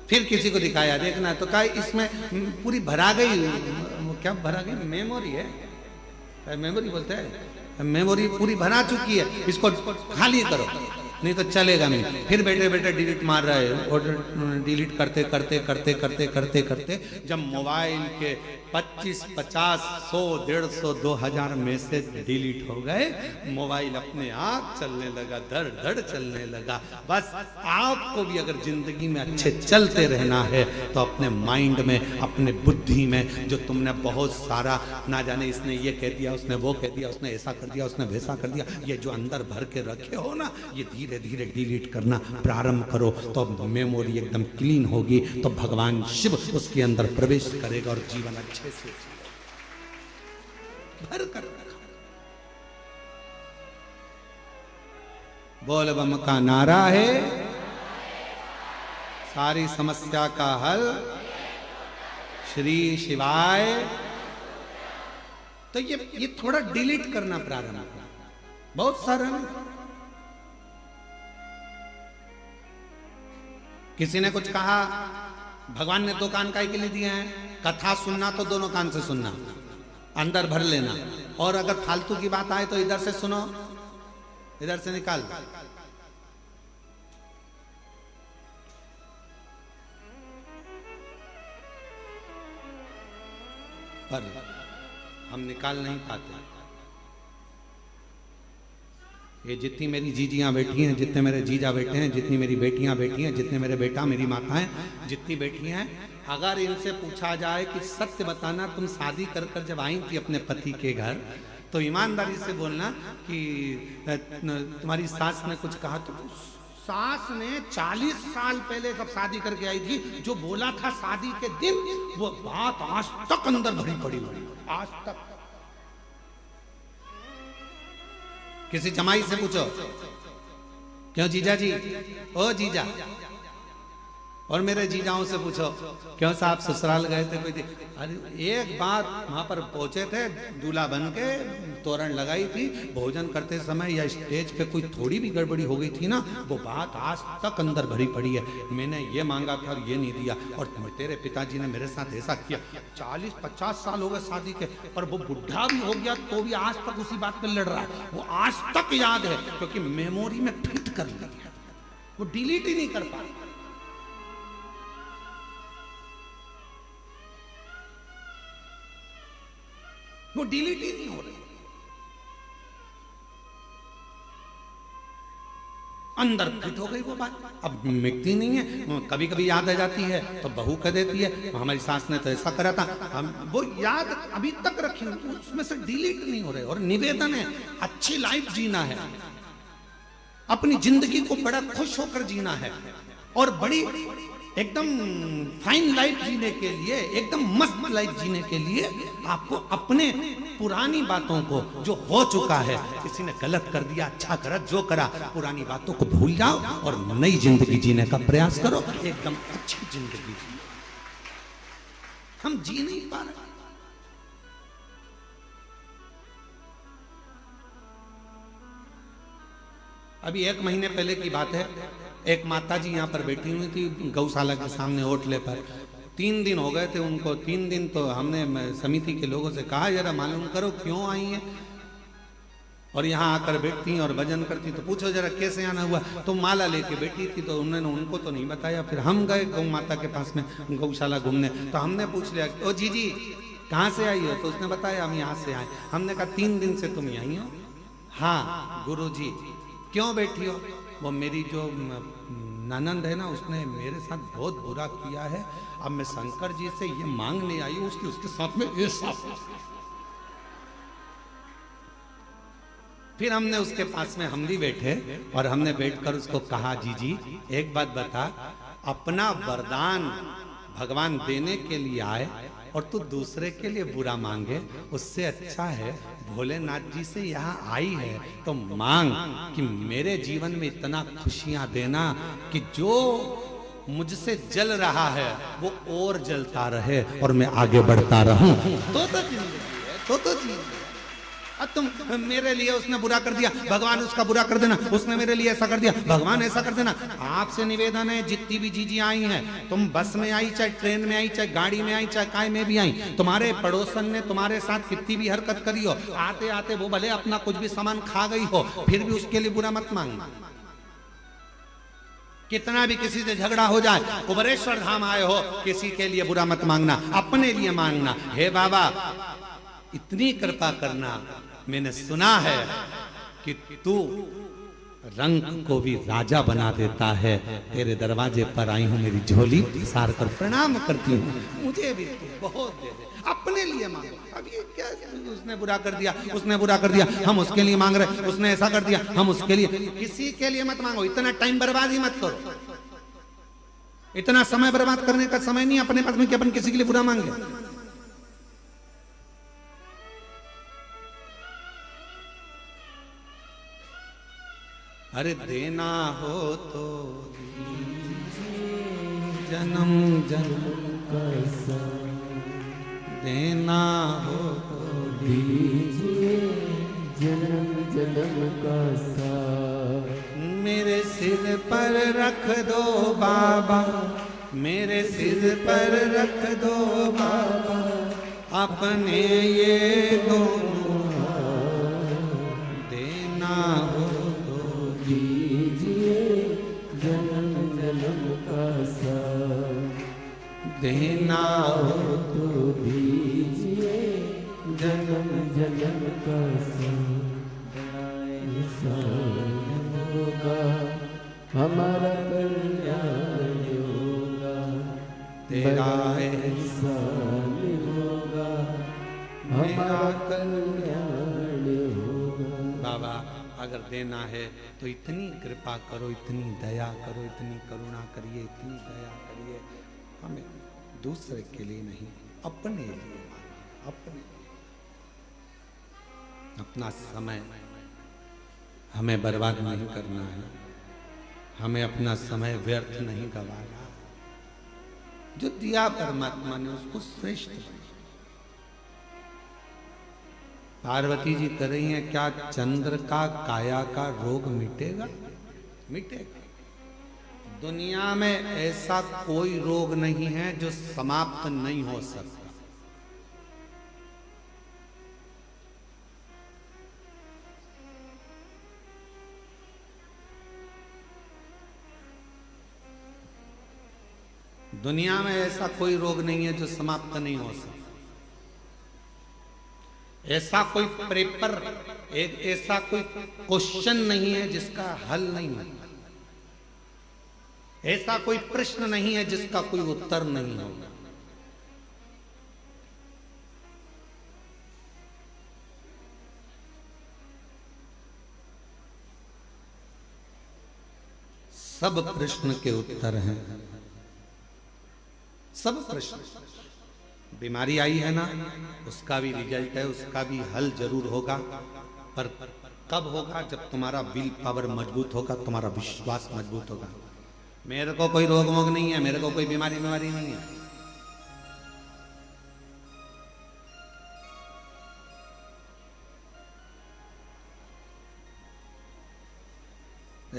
फिर किसी को दिखाया, देखना तो कहा इसमें पूरी भरा गई, क्या भरा गई? मेमोरी है, मेमोरी बोलते हैं, मेमोरी पूरी भरा चुकी है, इसको खाली करो नहीं तो चलेगा नहीं। फिर बैठे बैठे डिलीट मार रहा है, और डिलीट करते करते करते करते करते करते जब मोबाइल के 25, 50, 100, 150, 2000 मैसेज डिलीट हो गए, मोबाइल अपने आप चलने लगा, धड़ धड़ चलने लगा। बस आपको भी अगर जिंदगी में अच्छे चलते रहना है तो अपने माइंड में, अपने बुद्धि में जो तुमने बहुत सारा, ना जाने इसने ये कह दिया, उसने वो कह दिया, उसने ऐसा कर दिया, उसने वैसा कर दिया, ये जो अंदर भर के रखे हो ना, ये धीरे धीरे डिलीट करना प्रारंभ करो तो मेमोरी एकदम क्लीन होगी, तो भगवान शिव उसके अंदर प्रवेश करेगा और जीवन अच्छे से भर कर रखा। बोल बम का नारा है, सारी समस्या का हल श्री शिवाय। तो ये थोड़ा डिलीट करना प्रारंभ करो, बहुत सारा। किसी ने कुछ कहा, भगवान ने 2 कान काहे के लिए दिए हैं? कथा सुनना तो दोनों कान से सुनना, अंदर भर लेना, और अगर फालतू की बात आए तो इधर से सुनो, इधर से निकाल। पर हम निकाल नहीं पाते। ये जितनी मेरी जीजियां बैठी हैं, जितने मेरे जीजा बैठे हैं, जितनी मेरी बेटियां बैठी हैं, जितने मेरे बेटा, मेरी माताएं, जितनी बैठी हैं, अगर इनसे पूछा जाए कि सत्य बताना, तुम शादी कर कर जब आई थी अपने पति के घर, तो ईमानदारी से बोलना कि तुम्हारी सास ने कुछ कहा, तो सास ने 40 साल पहले जब शादी करके आई थी, जो बोला था शादी के दिन, वो बात आज तक अंदर भरी पड़ी हुई, आज तक। किसी जमाई से पूछो, क्यों जीजा जी, ओ जीजा, और मेरे जीजाओं से पूछो, क्यों साहब ससुराल गए थे कोई? अरे एक बार वहां पर पहुंचे थे, दूल्हा बन के तोरण लगाई थी, भोजन करते समय या स्टेज पे कोई थोड़ी भी गड़बड़ी हो गई थी ना, वो बात आज तक अंदर भरी पड़ी है। मैंने ये मांगा था और ये नहीं दिया, और तेरे पिताजी ने मेरे साथ ऐसा किया। 40-50 साल हो गए शादी के, और वो बुढ़ा भी हो गया तो भी आज तक उसी बात पे लड़ रहा है। वो आज तक याद है, क्योंकि मेमोरी में फिट कर लिया, वो डिलीट ही नहीं कर पा। वो डिलीट ही नहीं हो रही, अंदर फिट हो गई वो बात, अब मिटती नहीं है। कभी कभी याद आ जाती है तो बहू कह देती है, हमारी सास ने तो ऐसा करा था, हम वो याद अभी तक रखी, उसमें से डिलीट नहीं हो रहे। और निवेदन है, अच्छी लाइफ जीना है, अपनी जिंदगी को बड़ा खुश होकर जीना है, और बड़ी एकदम फाइन लाइफ जीने के लिए, एकदम मस्त लाइफ जीने के लिए आपको अपने पुरानी बातों को, जो हो चुका है, किसी ने गलत कर दिया, अच्छा करा, जो करा, पुरानी बातों को भूल जाओ और नई जिंदगी जीने का प्रयास करो, एकदम अच्छी जिंदगी जियो। हम जी नहीं पा रहे, अभी 1 महीने पहले की बात है, एक माता जी यहाँ पर बैठी हुई थी गौशाला के सामने होटले पर। 3 दिन हो गए थे उनको। 3 दिन तो हमने समिति के लोगों से कहा जरा मालूम करो क्यों आई हैं और यहाँ आकर बैठती और भजन करती, तो पूछो जरा कैसे आना हुआ। तो माला लेके बैठी थी, तो उन्होंने उनको तो नहीं बताया। फिर हम गए गौ माता के पास में गौशाला घूमने, तो हमने पूछ लिया ओ जी कहाँ से आई हो? तो उसने बताया हम यहाँ से आए। हमने कहा 3 दिन से तुम यहीं हो? हाँ गुरु जी। क्यों बैठी हो? वो मेरी जो ननंद है ना, उसने मेरे साथ बहुत बुरा किया है। अब मैं शंकर जी से ये मांगने आई हूँ उसके साथ में ये साफ। फिर हमने उसके पास में हम भी बैठे और हमने बैठकर उसको कहा जी एक बात बता, अपना वरदान भगवान देने के लिए आए और तू दूसरे के लिए बुरा मांगे, उससे अच्छा है भोलेनाथ जी से यहाँ आई है तो मांग कि मेरे जीवन में इतना खुशियां देना कि जो मुझसे जल रहा है वो और जलता रहे और मैं आगे बढ़ता रहूं। तो जिंदगी है, तो जी। अब तुम मेरे लिए उसने बुरा कर दिया, भगवान उसका बुरा कर देना, उसने मेरे लिए ऐसा कर दिया, भगवान ऐसा कर देना। आपसे निवेदन है जितनी भी जीजी आई हैं, तुम बस में आई, चाहे ट्रेन में आई, चाहे गाड़ी में आई, चाहे काय में भी आई, तुम्हारे पड़ोसन ने तुम्हारे साथ कितनी भी हरकत करी हो, आते आते वो भले अपना कुछ भी सामान खा गई हो, फिर भी उसके लिए बुरा मत मांगना। कितना भी किसी से झगड़ा हो जाए, कुबरेश्वर धाम आए हो, किसी के लिए बुरा मत मांगना, अपने लिए मांगना। हे बाबा इतनी कृपा करना, मैंने सुना है कि तू रंग को भी राजा बना देता है, तेरे दरवाजे पर आई हूं, मेरी झोली सार कर प्रणाम करती हूँ, मुझे भी तू बहुत दे दे, अपने लिए मांगो। अब ये क्या, उसने बुरा कर दिया, उसने बुरा कर दिया, हम उसके लिए मांग रहे, उसने ऐसा कर दिया, हम उसके लिए। किसी के लिए मत मांगो, इतना टाइम बर्बाद ही मत करो, इतना समय बर्बाद करने का समय नहीं अपने पास में कि अपन किसी के लिए बुरा मांगे। अरे देना हो तो जन्म जन्म का देना हो तो दीजिए जन्म जन्म का साथ। मेरे सिर पर रख दो बाबा, मेरे सिर पर रख दो बाबा, अपने ये दोनों देना हो दीजिए जन्म जन्म का साथ। देना हो तो दीजिए जन्म जन्म का साथ। होगा हमारा कल्याण होगा, तेरा एहसान होगा हमारा कल्याण होगा। बाबा अगर देना है तो इतनी कृपा करो, इतनी दया करो, इतनी करुणा करिए, इतनी दया करिए, हमें दूसरे के लिए नहीं अपने लिए, अपने अपना समय हमें बर्बाद नहीं करना है, हमें अपना समय व्यर्थ नहीं गवाना। जो दिया परमात्मा ने उसको श्रेष्ठ बनाया। पार्वती जी कर रही हैं, क्या चंद्र का काया का रोग मिटेगा? मिटेगा। दुनिया में ऐसा कोई रोग नहीं है जो समाप्त नहीं हो सकता। दुनिया में ऐसा कोई रोग नहीं है जो समाप्त नहीं हो सकता। ऐसा कोई पेपर, एक ऐसा कोई क्वेश्चन नहीं है जिसका हल नहीं है, ऐसा कोई प्रश्न नहीं है जिसका कोई उत्तर नहीं होगा। सब प्रश्न के उत्तर हैं, सब प्रश्न। बीमारी आई है ना, उसका भी रिजल्ट है, उसका भी हल जरूर होगा, पर कब होगा? जब तुम्हारा विल पावर मजबूत होगा, तुम्हारा विश्वास मजबूत होगा। मेरे को कोई रोग वोग नहीं है, मेरे को कोई बीमारी नहीं है।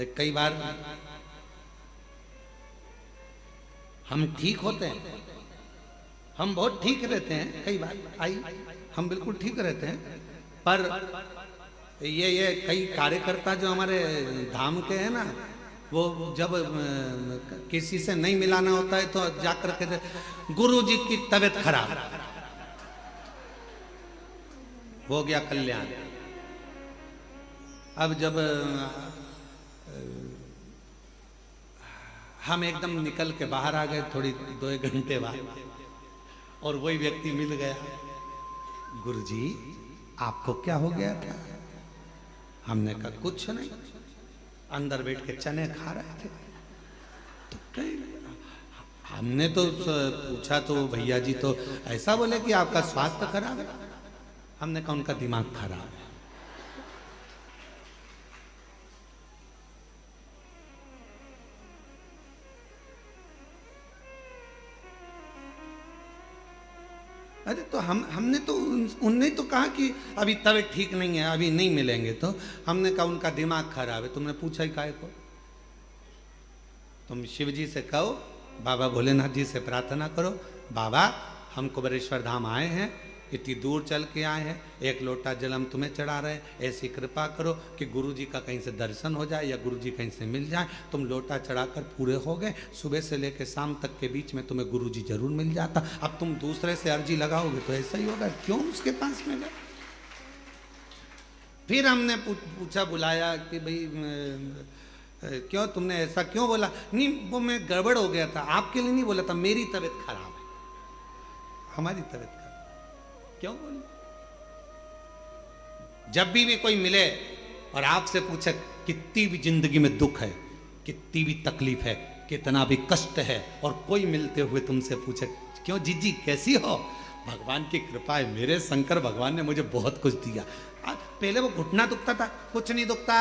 कई बार हम ठीक होते हैं, हम बहुत ठीक रहते हैं, कई बार हम बिल्कुल ठीक रहते हैं, पर ये कई कार्यकर्ता जो हमारे धाम के हैं ना, वो जब किसी से नहीं मिलाना होता है तो जाकर कहते गुरु जी की तबीयत खराब, हो गया कल्याण। अब जब हम एकदम निकल के बाहर आ गए थोड़ी 2-1 घंटे बाद, और वही व्यक्ति मिल गया, गुरुजी आपको क्या हो गया था? हमने कहा कुछ नहीं, अंदर बैठ के चने खा रहे थे। तो हमने तो पूछा तो भैया जी तो ऐसा बोले कि आपका स्वास्थ्य खराब है। हमने कहा उनका दिमाग खराब है। अरे तो हमने तो उनने तो कहा कि अभी तबीयत ठीक नहीं है, अभी नहीं मिलेंगे। तो हमने कहा उनका दिमाग खराब है। तुमने पूछा ही काहे को? तुम शिव जी से कहो, बाबा भोलेनाथ जी से प्रार्थना करो, बाबा हम कुबेरेश्वर धाम आए हैं, इतनी दूर चल के आए हैं, 1 लोटा जल हम तुम्हें चढ़ा रहे हैं, ऐसी कृपा करो कि गुरु जी का कहीं से दर्शन हो जाए या गुरु जी कहीं से मिल जाए। तुम लोटा चढ़ाकर पूरे हो गए, सुबह से लेकर शाम तक के बीच में तुम्हें गुरु जी जरूर मिल जाता। अब तुम दूसरे से अर्जी लगाओगे तो ऐसा ही होगा, क्यों उसके पास में गए? फिर हमने पूछा, बुलाया कि भाई क्यों तुमने ऐसा क्यों बोला? नहीं वो मैं गड़बड़ हो गया था, आपके लिए नहीं बोला था, मेरी तबीयत खराब है, हमारी तबीयत खराब। क्यों बोले? जब भी कोई मिले और आपसे पूछे कितनी भी जिंदगी में दुख है, कितनी भी तकलीफ है, कितना भी कष्ट है, और कोई मिलते हुए तुमसे पूछे क्यों जीजी कैसी हो? भगवान की कृपा है, मेरे शंकर भगवान ने मुझे बहुत कुछ दिया। पहले वो घुटना दुखता था, कुछ नहीं दुखता,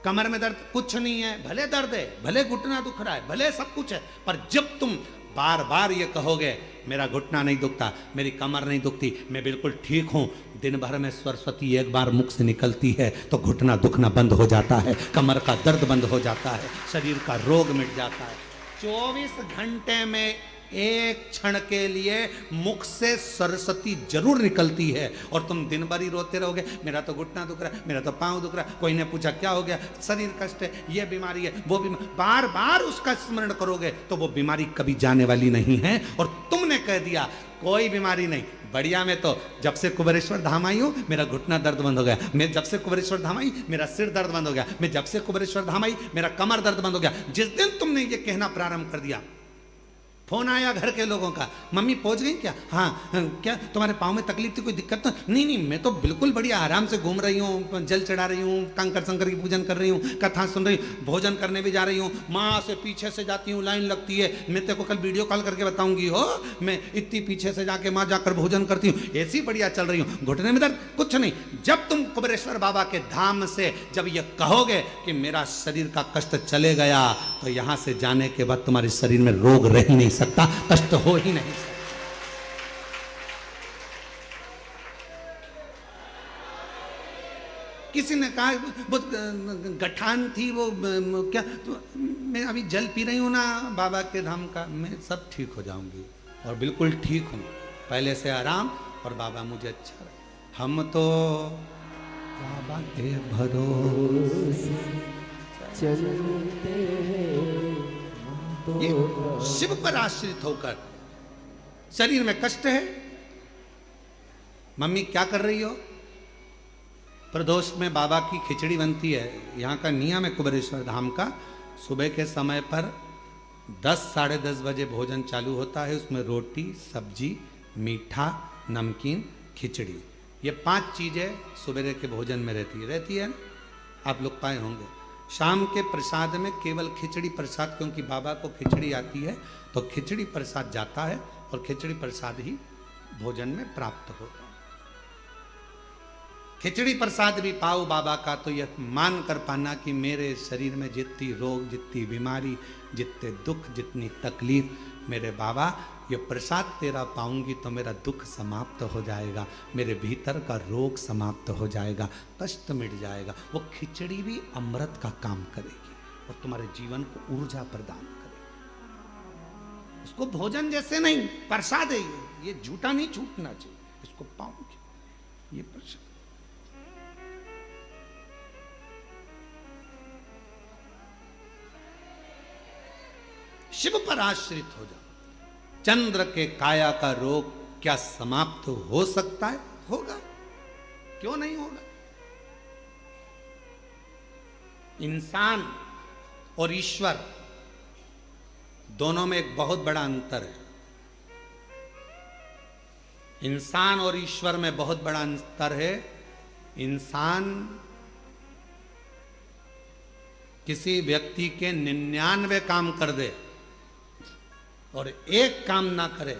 कमर में दर्द कुछ नहीं है, भले दर्द है, भले घुटना दुख रहा है, भले सब कुछ है, पर जब तुम बार बार ये कहोगे मेरा घुटना नहीं दुखता, मेरी कमर नहीं दुखती, मैं बिल्कुल ठीक हूं, दिन भर में सरस्वती एक बार मुख से निकलती है तो घुटना दुखना बंद हो जाता है, कमर का दर्द बंद हो जाता है, शरीर का रोग मिट जाता है। 24 घंटे में एक क्षण के लिए मुख से सरस्वती जरूर निकलती है, और तुम दिन भर ही रोते रहोगे मेरा तो घुटना दुख रहा है, मेरा तो पांव दुख रहा है, कोई ने पूछा क्या हो गया, शरीर कष्ट है, ये बीमारी है, वो बीमारी, बार बार उसका स्मरण करोगे तो वो बीमारी कभी जाने वाली नहीं है। और तुमने कह दिया कोई बीमारी नहीं, बढ़िया, मैं तो जब से कुबेरेश्वर धाम आई हूं मेरा घुटना दर्द बंद हो गया, मैं जब से कुबेरेश्वर धाम आई मेरा सिर दर्द बंद हो गया, मैं जब से कुबेरेश्वर धाम आई मेरा कमर दर्द बंद हो गया। जिस दिन तुमने ये कहना प्रारंभ कर दिया, फोन आया घर के लोगों का, मम्मी पहुंच गई क्या? हाँ, क्या तुम्हारे पाँव में तकलीफ थी, कोई दिक्कत तो नहीं? नहीं, मैं तो बिल्कुल बढ़िया आराम से घूम रही हूँ, जल चढ़ा रही हूँ, कंकर शंकर की पूजन कर रही हूँ, कथा सुन रही हूँ, भोजन करने भी जा रही हूँ, माँ से पीछे से जाती हूँ, लाइन लगती है, मैं तेरे को कल वीडियो कॉल करके बताऊंगी, हो मैं इतनी पीछे से जाके माँ जाकर भोजन करती हूँ, ऐसी बढ़िया चल रही हूँ, घुटने में दर्द कुछ नहीं। जब तुम कुबेरेश्वर बाबा के धाम से जब ये कहोगे कि मेरा शरीर का कष्ट चले गया, तो यहाँ से जाने के बाद तुम्हारे शरीर में रोग रह ही नहीं सकता, कष्ट हो ही नहीं सकता। किसी ने कहा बहुत गठान थी वो क्या, तो मैं अभी जल पी रही हूं ना बाबा के धाम का, मैं सब ठीक हो जाऊंगी, और बिल्कुल ठीक हूं, पहले से आराम, और बाबा मुझे अच्छा रहे। हम तो बाबा के भरोसे चलते ये शिव पर आश्रित होकर। शरीर में कष्ट है, मम्मी क्या कर रही हो? प्रदोष में बाबा की खिचड़ी बनती है, यहाँ का नियम है कुबेरेश्वर धाम का, सुबह के समय पर 10 साढ़े 10 बजे भोजन चालू होता है, उसमें रोटी सब्जी मीठा नमकीन खिचड़ी, ये 5 चीजें सुबह के भोजन में रहती है ना? आप लोग पाए होंगे। शाम के प्रसाद में केवल खिचड़ी प्रसाद, क्योंकि बाबा को खिचड़ी आती है तो खिचड़ी प्रसाद जाता है, और खिचड़ी प्रसाद ही भोजन में प्राप्त होता है। खिचड़ी प्रसाद भी पाओ बाबा का तो यह मान कर पाना कि मेरे शरीर में जितनी रोग, जितनी बीमारी, जितने दुख, जितनी तकलीफ, मेरे बाबा ये प्रसाद तेरा पाऊंगी तो मेरा दुख समाप्त हो जाएगा, मेरे भीतर का रोग समाप्त हो जाएगा, कष्ट मिट जाएगा। वो खिचड़ी भी अमृत का काम करेगी और तुम्हारे जीवन को ऊर्जा प्रदान करेगी। उसको भोजन जैसे नहीं, प्रसाद है ये झूठा नहीं छूटना चाहिए, इसको पाऊंगी ये प्रसाद। शिव पर आश्रित हो जाओ। चंद्र के काया का रोग क्या समाप्त हो सकता है? होगा, क्यों नहीं होगा? इंसान और ईश्वर दोनों में एक बहुत बड़ा अंतर है। इंसान और ईश्वर में बहुत बड़ा अंतर है। इंसान किसी व्यक्ति के 99 काम कर दे और एक काम ना करे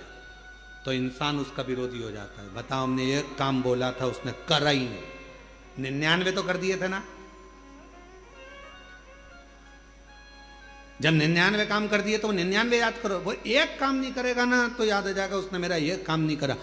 तो इंसान उसका विरोधी हो जाता है। बताओ, हमने एक काम बोला था, उसने करा ही नहीं, 99 तो कर दिए थे ना। जब 99 काम कर दिए तो 99 याद करो। वो एक काम नहीं करेगा ना तो याद आ जाएगा उसने मेरा एक काम नहीं करा।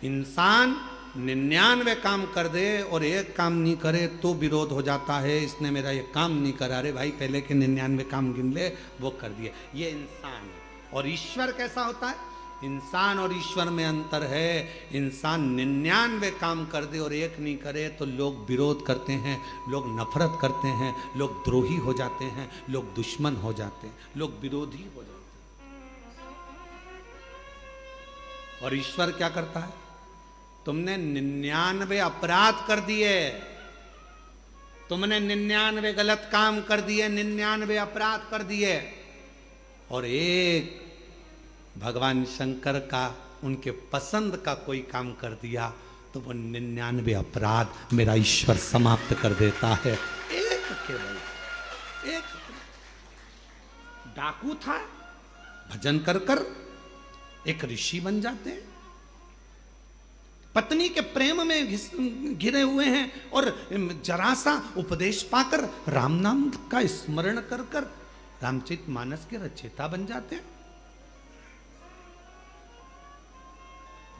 इंसान 99 काम कर दे और एक काम नहीं करे तो विरोध हो जाता है, इसने मेरा ये काम नहीं करा। अरे भाई, पहले के 99 काम गिन ले, वो कर दिए। ये इंसान है। और ईश्वर कैसा होता है? इंसान और ईश्वर में अंतर है। इंसान 99 काम कर दे और एक नहीं करे तो लोग विरोध करते हैं, लोग नफरत करते हैं, लोग द्रोही हो जाते हैं, लोग दुश्मन हो जाते हैं, लोग विरोधी हो जाते हैं। और ईश्वर क्या करता है? तुमने 99 अपराध कर दिए, तुमने 99 गलत काम कर दिए, 99 अपराध कर दिए, और एक भगवान शंकर का, उनके पसंद का कोई काम कर दिया तो वो 99 अपराध मेरा ईश्वर समाप्त कर देता है। एक केवल एक डाकू था, भजन कर कर एक ऋषि बन जाते हैं। पत्नी के प्रेम में घिरे हुए हैं और जरा सा उपदेश पाकर राम नाम का स्मरण कर कर रामचरितमानस के रचयिता बन जाते हैं।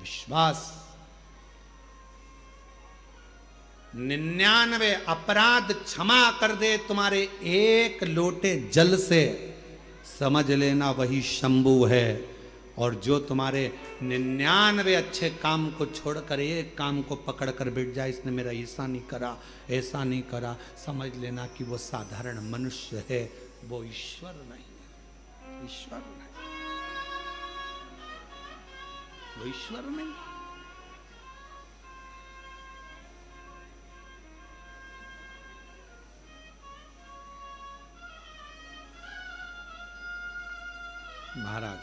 विश्वास, 99 अपराध क्षमा कर दे तुम्हारे एक लोटे जल से, समझ लेना वही शंभु है। और जो तुम्हारे 99 अच्छे काम को छोड़कर एक काम को पकड़कर बैठ जाए, इसने मेरा ऐसा नहीं करा, ऐसा नहीं करा, समझ लेना कि वो साधारण मनुष्य है, वो ईश्वर नहीं है। ईश्वर नहीं, वो ईश्वर नहीं। महाराज,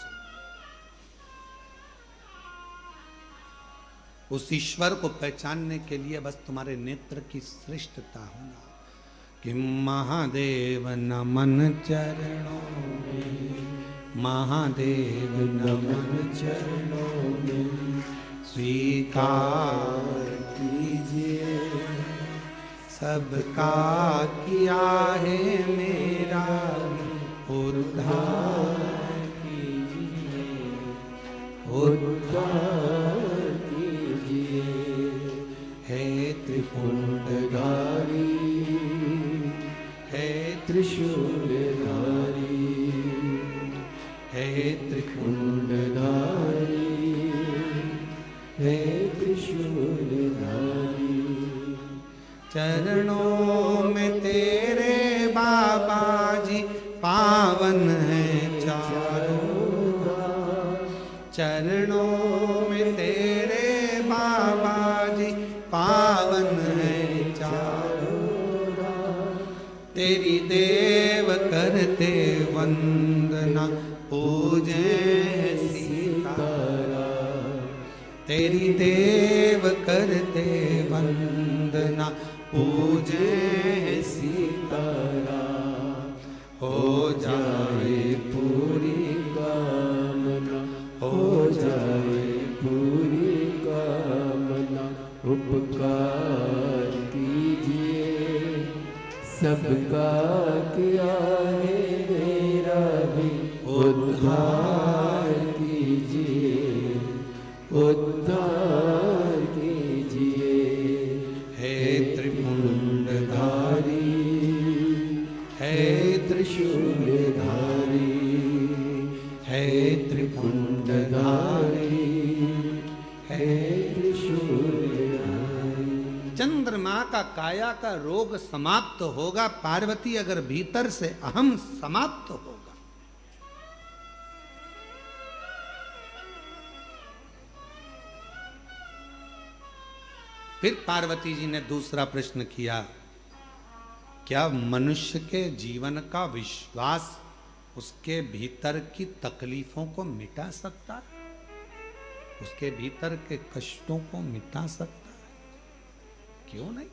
उस ईश्वर को पहचानने के लिए बस तुम्हारे नेत्र की श्रेष्ठता होना कि महादेव नमन चरणों में, महादेव नमन चरणों में, स्वीकार कीजिए सबका किया है मेरा उद्धार कीजिए, उद्धार है त्रिपुंडधारी, है त्रिशूलधारी, है त्रिपुंडधारी, है त्रिशूलधारी। चरणों में तेरे बाबा जी पावन है चारों धाम, चरणों में तेरे बाबा जी पावन है चारों धाम। तेरी देव करते वंदना पूजे सीताराम, तेरी देव करते वंदना पूजे सीताराम। हो जाए पूरी कामना, हो जाए पूरी कामना, उपकार सबका किया है मेरा भी उद्धार कीजिए, उद्धार कीजिए। हे त्रिपुंडधारी, हे त्रिशूलधारी, हे त्रिपुंडधारी, हे त्रिशूलधारी। चंद्रमा का काया का रोग समाप्त होगा पार्वती अगर भीतर से अहम समाप्त होगा। फिर पार्वती जी ने दूसरा प्रश्न किया, क्या मनुष्य के जीवन का विश्वास उसके भीतर की तकलीफों को मिटा सकता है? उसके भीतर के कष्टों को मिटा सकता है? क्यों नहीं?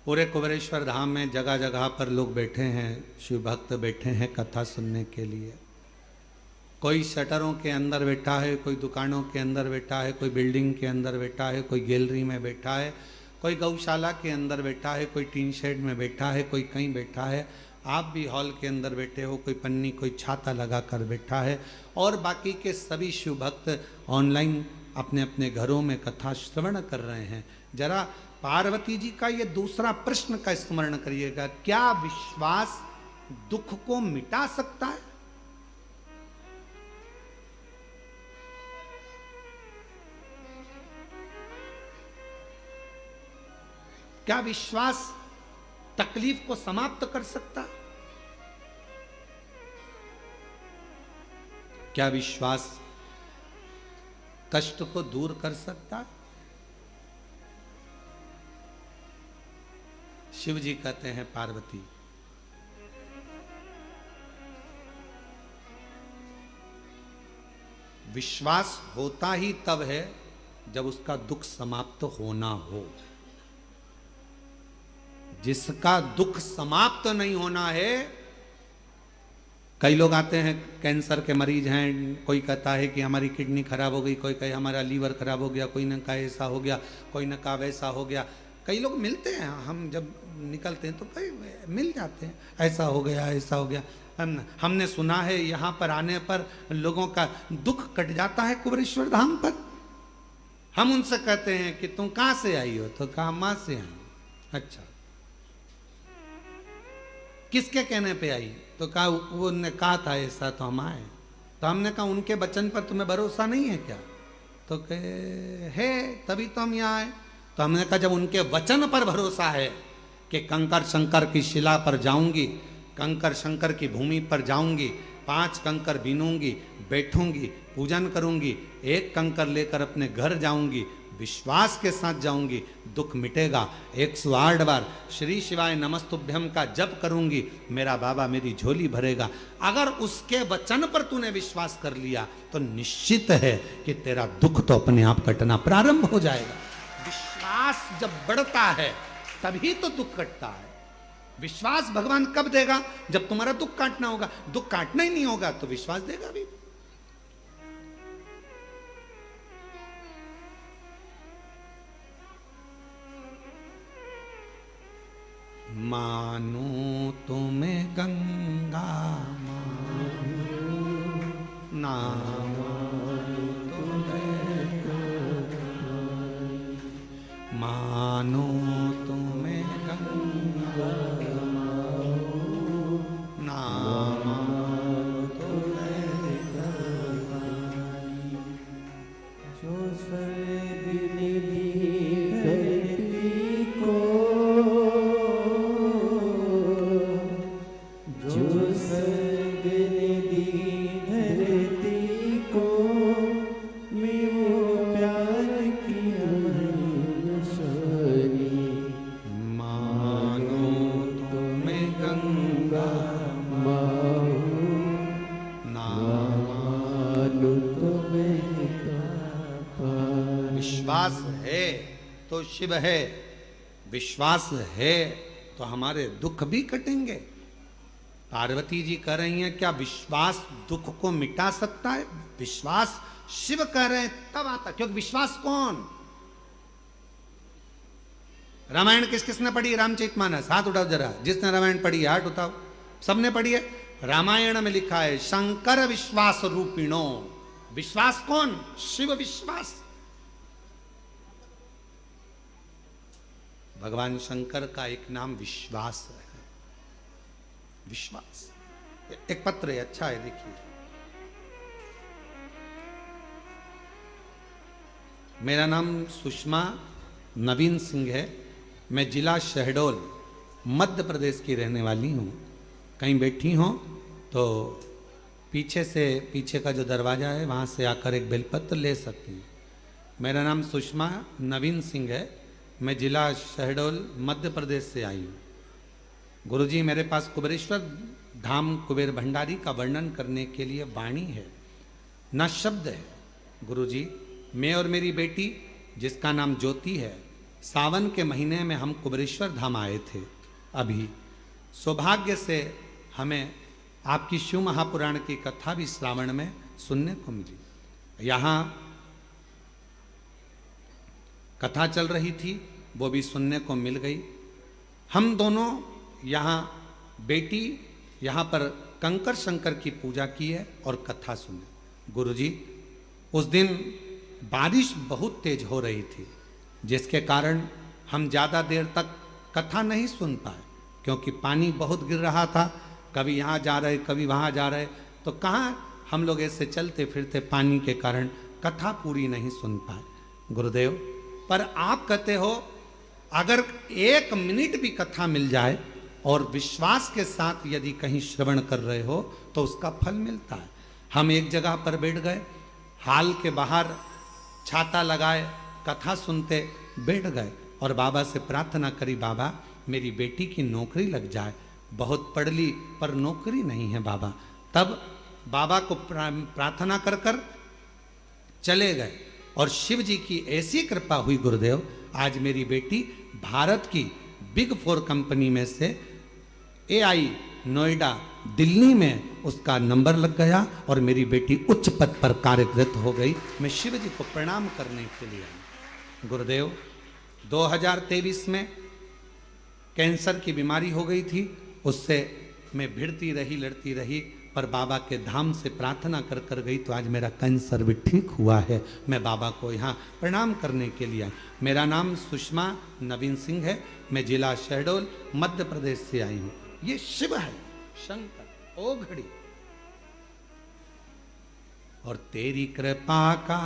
पूरे कुबेरेश्वर धाम में जगह जगह पर लोग बैठे हैं, शिव भक्त बैठे हैं कथा सुनने के लिए। कोई शटरों के अंदर बैठा है, कोई दुकानों के अंदर बैठा है, कोई बिल्डिंग के अंदर बैठा है, कोई गैलरी में बैठा है, कोई गौशाला के अंदर बैठा है, कोई टीन शेड में बैठा है, कोई कहीं बैठा है। आप भी हॉल के अंदर बैठे हो, कोई पन्नी कोई छाता लगा कर बैठा है, और बाकी के सभी शिव भक्त ऑनलाइन अपने अपने घरों में कथा श्रवण कर रहे हैं। जरा पार्वती जी का ये दूसरा प्रश्न का स्मरण करिएगा, क्या विश्वास दुख को मिटा सकता है? क्या विश्वास तकलीफ को समाप्त कर सकता? क्या विश्वास कष्ट को दूर कर सकता? शिव जी कहते हैं पार्वती, विश्वास होता ही तब है जब उसका दुख समाप्त होना हो। जिसका दुख समाप्त नहीं होना है, कई लोग आते हैं कैंसर के मरीज हैं, कोई कहता है कि हमारी किडनी खराब हो गई, कोई कहे हमारा लीवर खराब हो गया, कोई न कहा ऐसा हो गया, कोई न कहा वैसा हो गया। कई लोग मिलते हैं, हम जब निकलते हैं तो कई मिल जाते हैं, ऐसा हो गया ऐसा हो गया। हमने सुना है यहाँ पर आने पर लोगों का दुख कट जाता है कुबेरेश्वर धाम पर। हम उनसे कहते हैं कि तुम कहाँ से आई हो? तो कहा माँ से आई। अच्छा, किसके कहने पे आई? तो कहा उन्होंने कहा था ऐसा तो हम आए। तो हमने कहा उनके वचन पर तुम्हें भरोसा नहीं है क्या? तो कहे है, तभी तो हम यहाँ आए। तो हमने कहा जब उनके वचन पर भरोसा है कि कंकर शंकर की शिला पर जाऊंगी, कंकर शंकर की भूमि पर जाऊंगी, 5 कंकर बीनूंगी, बैठूंगी, पूजन करूंगी, 1 कंकर लेकर अपने घर जाऊंगी, विश्वास के साथ जाऊंगी, दुख मिटेगा। 108 बार श्री शिवाय नमस्तुभ्यम का जप करूंगी, मेरा बाबा मेरी झोली भरेगा। अगर उसके वचन पर तूने विश्वास कर लिया तो निश्चित है कि तेरा दुख तो अपने आप कटना प्रारंभ हो जाएगा। विश्वास जब बढ़ता है तभी तो दुख कटता है। विश्वास भगवान कब देगा? जब तुम्हारा दुख काटना होगा। दुख काटना ही नहीं होगा तो विश्वास देगा भी? मानो तुम्हें गंगा ना मानो तुम्हें गंगा ना जो सर्वनिधि धरती को, जो सर्वनिधि धरती को, मैं वो प्यार की निशानी। मानो तुम्हें गंगा ना मानो तुम्हें विश्वास है तो शिव है, विश्वास है तो हमारे दुख भी कटेंगे। पार्वती जी कह रही हैं क्या विश्वास दुख को मिटा सकता है? विश्वास शिव कह रहे हैं तब आता, क्योंकि विश्वास कौन? रामायण किस किसने पढ़ी? रामचरितमानस, हाथ उठाओ जरा। जिसने रामायण पढ़ी हाथ उठाओ। सबने पढ़ी है। रामायण में लिखा है शंकर विश्वास रूपिणो। विश्वास कौन? शिव विश्वास। भगवान शंकर का एक नाम विश्वास है। विश्वास। एक पत्र है, अच्छा है, देखिए। मेरा नाम सुषमा नवीन सिंह है। मैं जिला शहडोल मध्य प्रदेश की रहने वाली हूँ। कहीं बैठी हो तो पीछे का जो दरवाज़ा है वहाँ से आकर एक बेलपत्र ले सकती हैं। मेरा नाम सुषमा नवीन सिंह है। मैं जिला शहडोल मध्य प्रदेश से आई हूँ। गुरुजी, मेरे पास कुबेरेश्वर धाम कुबेर भंडारी का वर्णन करने के लिए वाणी है, न शब्द है। गुरुजी, मैं और मेरी बेटी जिसका नाम ज्योति है, सावन के महीने में हम कुबेरेश्वर धाम आए थे। अभी सौभाग्य से हमें आपकी शिव महापुराण की कथा भी श्रावण में सुनने को मिली। यहाँ कथा चल रही थी, वो भी सुनने को मिल गई। हम दोनों यहाँ, बेटी यहाँ पर कंकर शंकर की पूजा की है और कथा सुने। गुरुजी, उस दिन बारिश बहुत तेज हो रही थी, जिसके कारण हम ज़्यादा देर तक कथा नहीं सुन पाए, क्योंकि पानी बहुत गिर रहा था। कभी यहाँ जा रहे, कभी वहाँ जा रहे, तो कहाँ हम लोग ऐसे चलते फिरते पानी के कारण कथा पूरी नहीं सुन पाए। गुरुदेव, पर आप कहते हो अगर 1 मिनट भी कथा मिल जाए और विश्वास के साथ यदि कहीं श्रवण कर रहे हो तो उसका फल मिलता है। हम एक जगह पर बैठ गए, हाल के बाहर छाता लगाए, कथा सुनते बैठ गए और बाबा से प्रार्थना करी, बाबा मेरी बेटी की नौकरी लग जाए। बहुत पढ़ ली पर नौकरी नहीं है बाबा। तब बाबा को प्रार्थना कर कर चले गए और शिव जी की ऐसी कृपा हुई गुरुदेव, आज मेरी बेटी भारत की बिग 4 कंपनी में से AI नोएडा दिल्ली में उसका नंबर लग गया और मेरी बेटी उच्च पद पर कार्यरत हो गई। मैं शिव जी को प्रणाम करने के लिए आई। गुरुदेव, 2023 में कैंसर की बीमारी हो गई थी, उससे मैं भिड़ती रही, लड़ती रही, पर बाबा के धाम से प्रार्थना कर कर गई तो आज मेरा कैंसर भी ठीक हुआ है। मैं बाबा को यहाँ प्रणाम करने के लिए आई। मेरा नाम सुषमा नवीन सिंह है। मैं जिला शहडोल मध्य प्रदेश से आई हूँ। ये शिव है, शंकर, ओ घड़ी। और तेरी कृपा का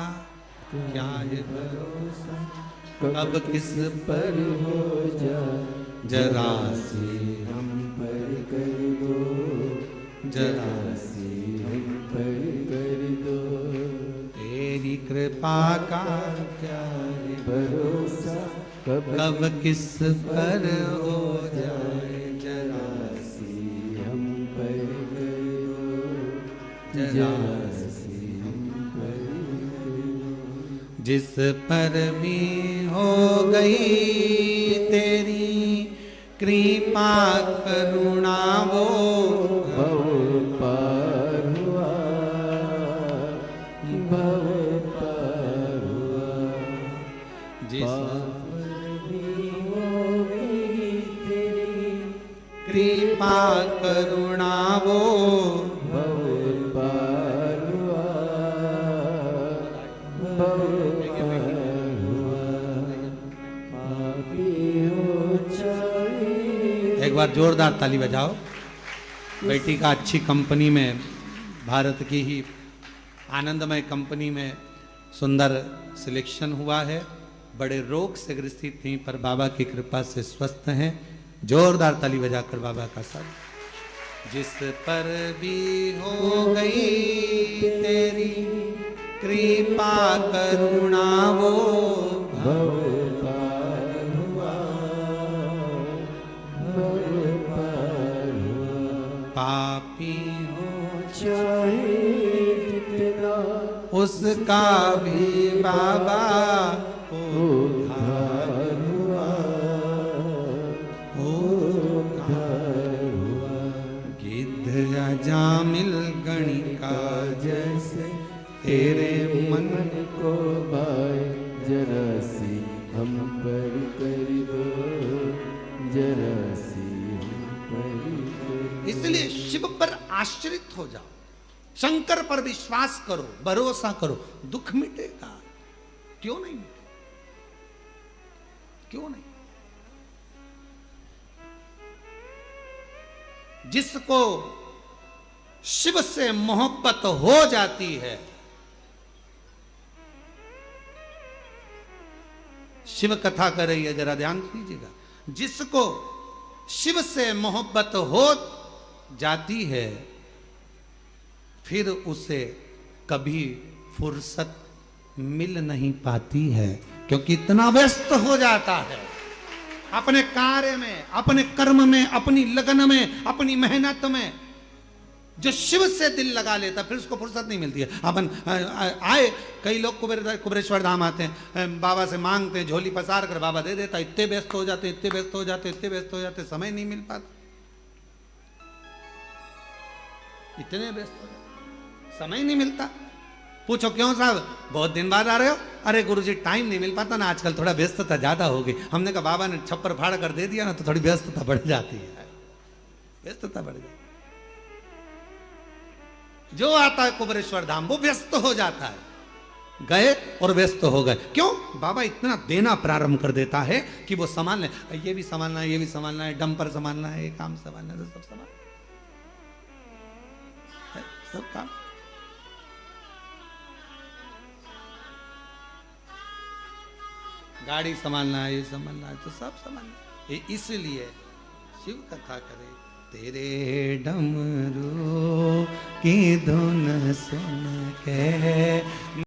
क्या है भरोसा, अब किस पर हो जाए, जरा सी हम पर कर दो, जरा सी हम पर कर दो। तेरी कृपा का क्या है भरोसा, कब किस पर हो जाए, जरा सी हम पर कर दो, जरा सी हम पर कर दो। जिस पर भी हो गई तेरी कृपा करुणा, वो भव पार हुआ, भव पार हुआ। जिस पर भी हो गई तेरी कृपा करुणा, वो भव पार हुआ, भव पार हुआ। पापी हो चाहे, एक बार जोरदार ताली बजाओ। बेटी का अच्छी कंपनी में, भारत की ही आनंदमय कंपनी में सुंदर सिलेक्शन हुआ है। बड़े रोग से ग्रसित थी पर बाबा की कृपा से स्वस्थ हैं। जोरदार ताली बजाकर बाबा का साथ। जिस पर भी हो गई तेरी कृपा करुणा, वो भव पार हुआ, भव पार हुआ। पापी हो चाहे कितना, उसका भी बाबा उद्धार हुआ, उद्धार हुआ। गिद्ध अजामिल गणिका जैसे तेरे मन को भाई, जरा सी हम पर कर दो, पर आश्रित हो जाओ, शंकर पर विश्वास करो, भरोसा करो, दुख मिटेगा। क्यों नहीं मिटेगा? क्यों नहीं? जिसको शिव से मोहब्बत हो जाती है, शिव कथा कर रही है, जरा ध्यान दीजिएगा, जिसको शिव से मोहब्बत हो जाती है फिर उसे कभी फुर्सत मिल नहीं पाती है, क्योंकि इतना व्यस्त हो जाता है अपने कार्य में, अपने कर्म में, अपनी लगन में, अपनी मेहनत में। जो शिव से दिल लगा लेता फिर उसको फुर्सत नहीं मिलती है। अपन आए कई लोग कुबेरेश्वर धाम आते हैं, बाबा से मांगते हैं, झोली पसार कर बाबा दे देता, इतने व्यस्त हो जाते, इतने व्यस्त हो जाते, इतने व्यस्त हो जाते, समय नहीं मिल पाता, इतने व्यस्त हो जाते, समय नहीं मिलता। पूछो क्यों साहब, बहुत दिन बाद आ रहे हो? अरे गुरुजी टाइम नहीं मिल पाता ना, आजकल थोड़ा व्यस्तता ज्यादा हो गई। हमने कहा बाबा ने छप्पर फाड़ कर दे दिया ना तो थोड़ी व्यस्तता बढ़ जाती है, व्यस्तता बढ़ जाती है। जो आता है कुबेरेश्वर धाम वो व्यस्त हो जाता है, गए और व्यस्त हो गए। क्यों? बाबा इतना देना प्रारंभ कर देता है कि वो संभाल ले, ये भी संभालना है, ये भी संभालना है, डंपर संभालना है, ये काम संभालना है, सब संभाल सब काम। गाड़ी संभालना है, ये संभालना है, तो सब संभालना है। इसलिए शिव कथा करे, तेरे डमरू की धुन सुन के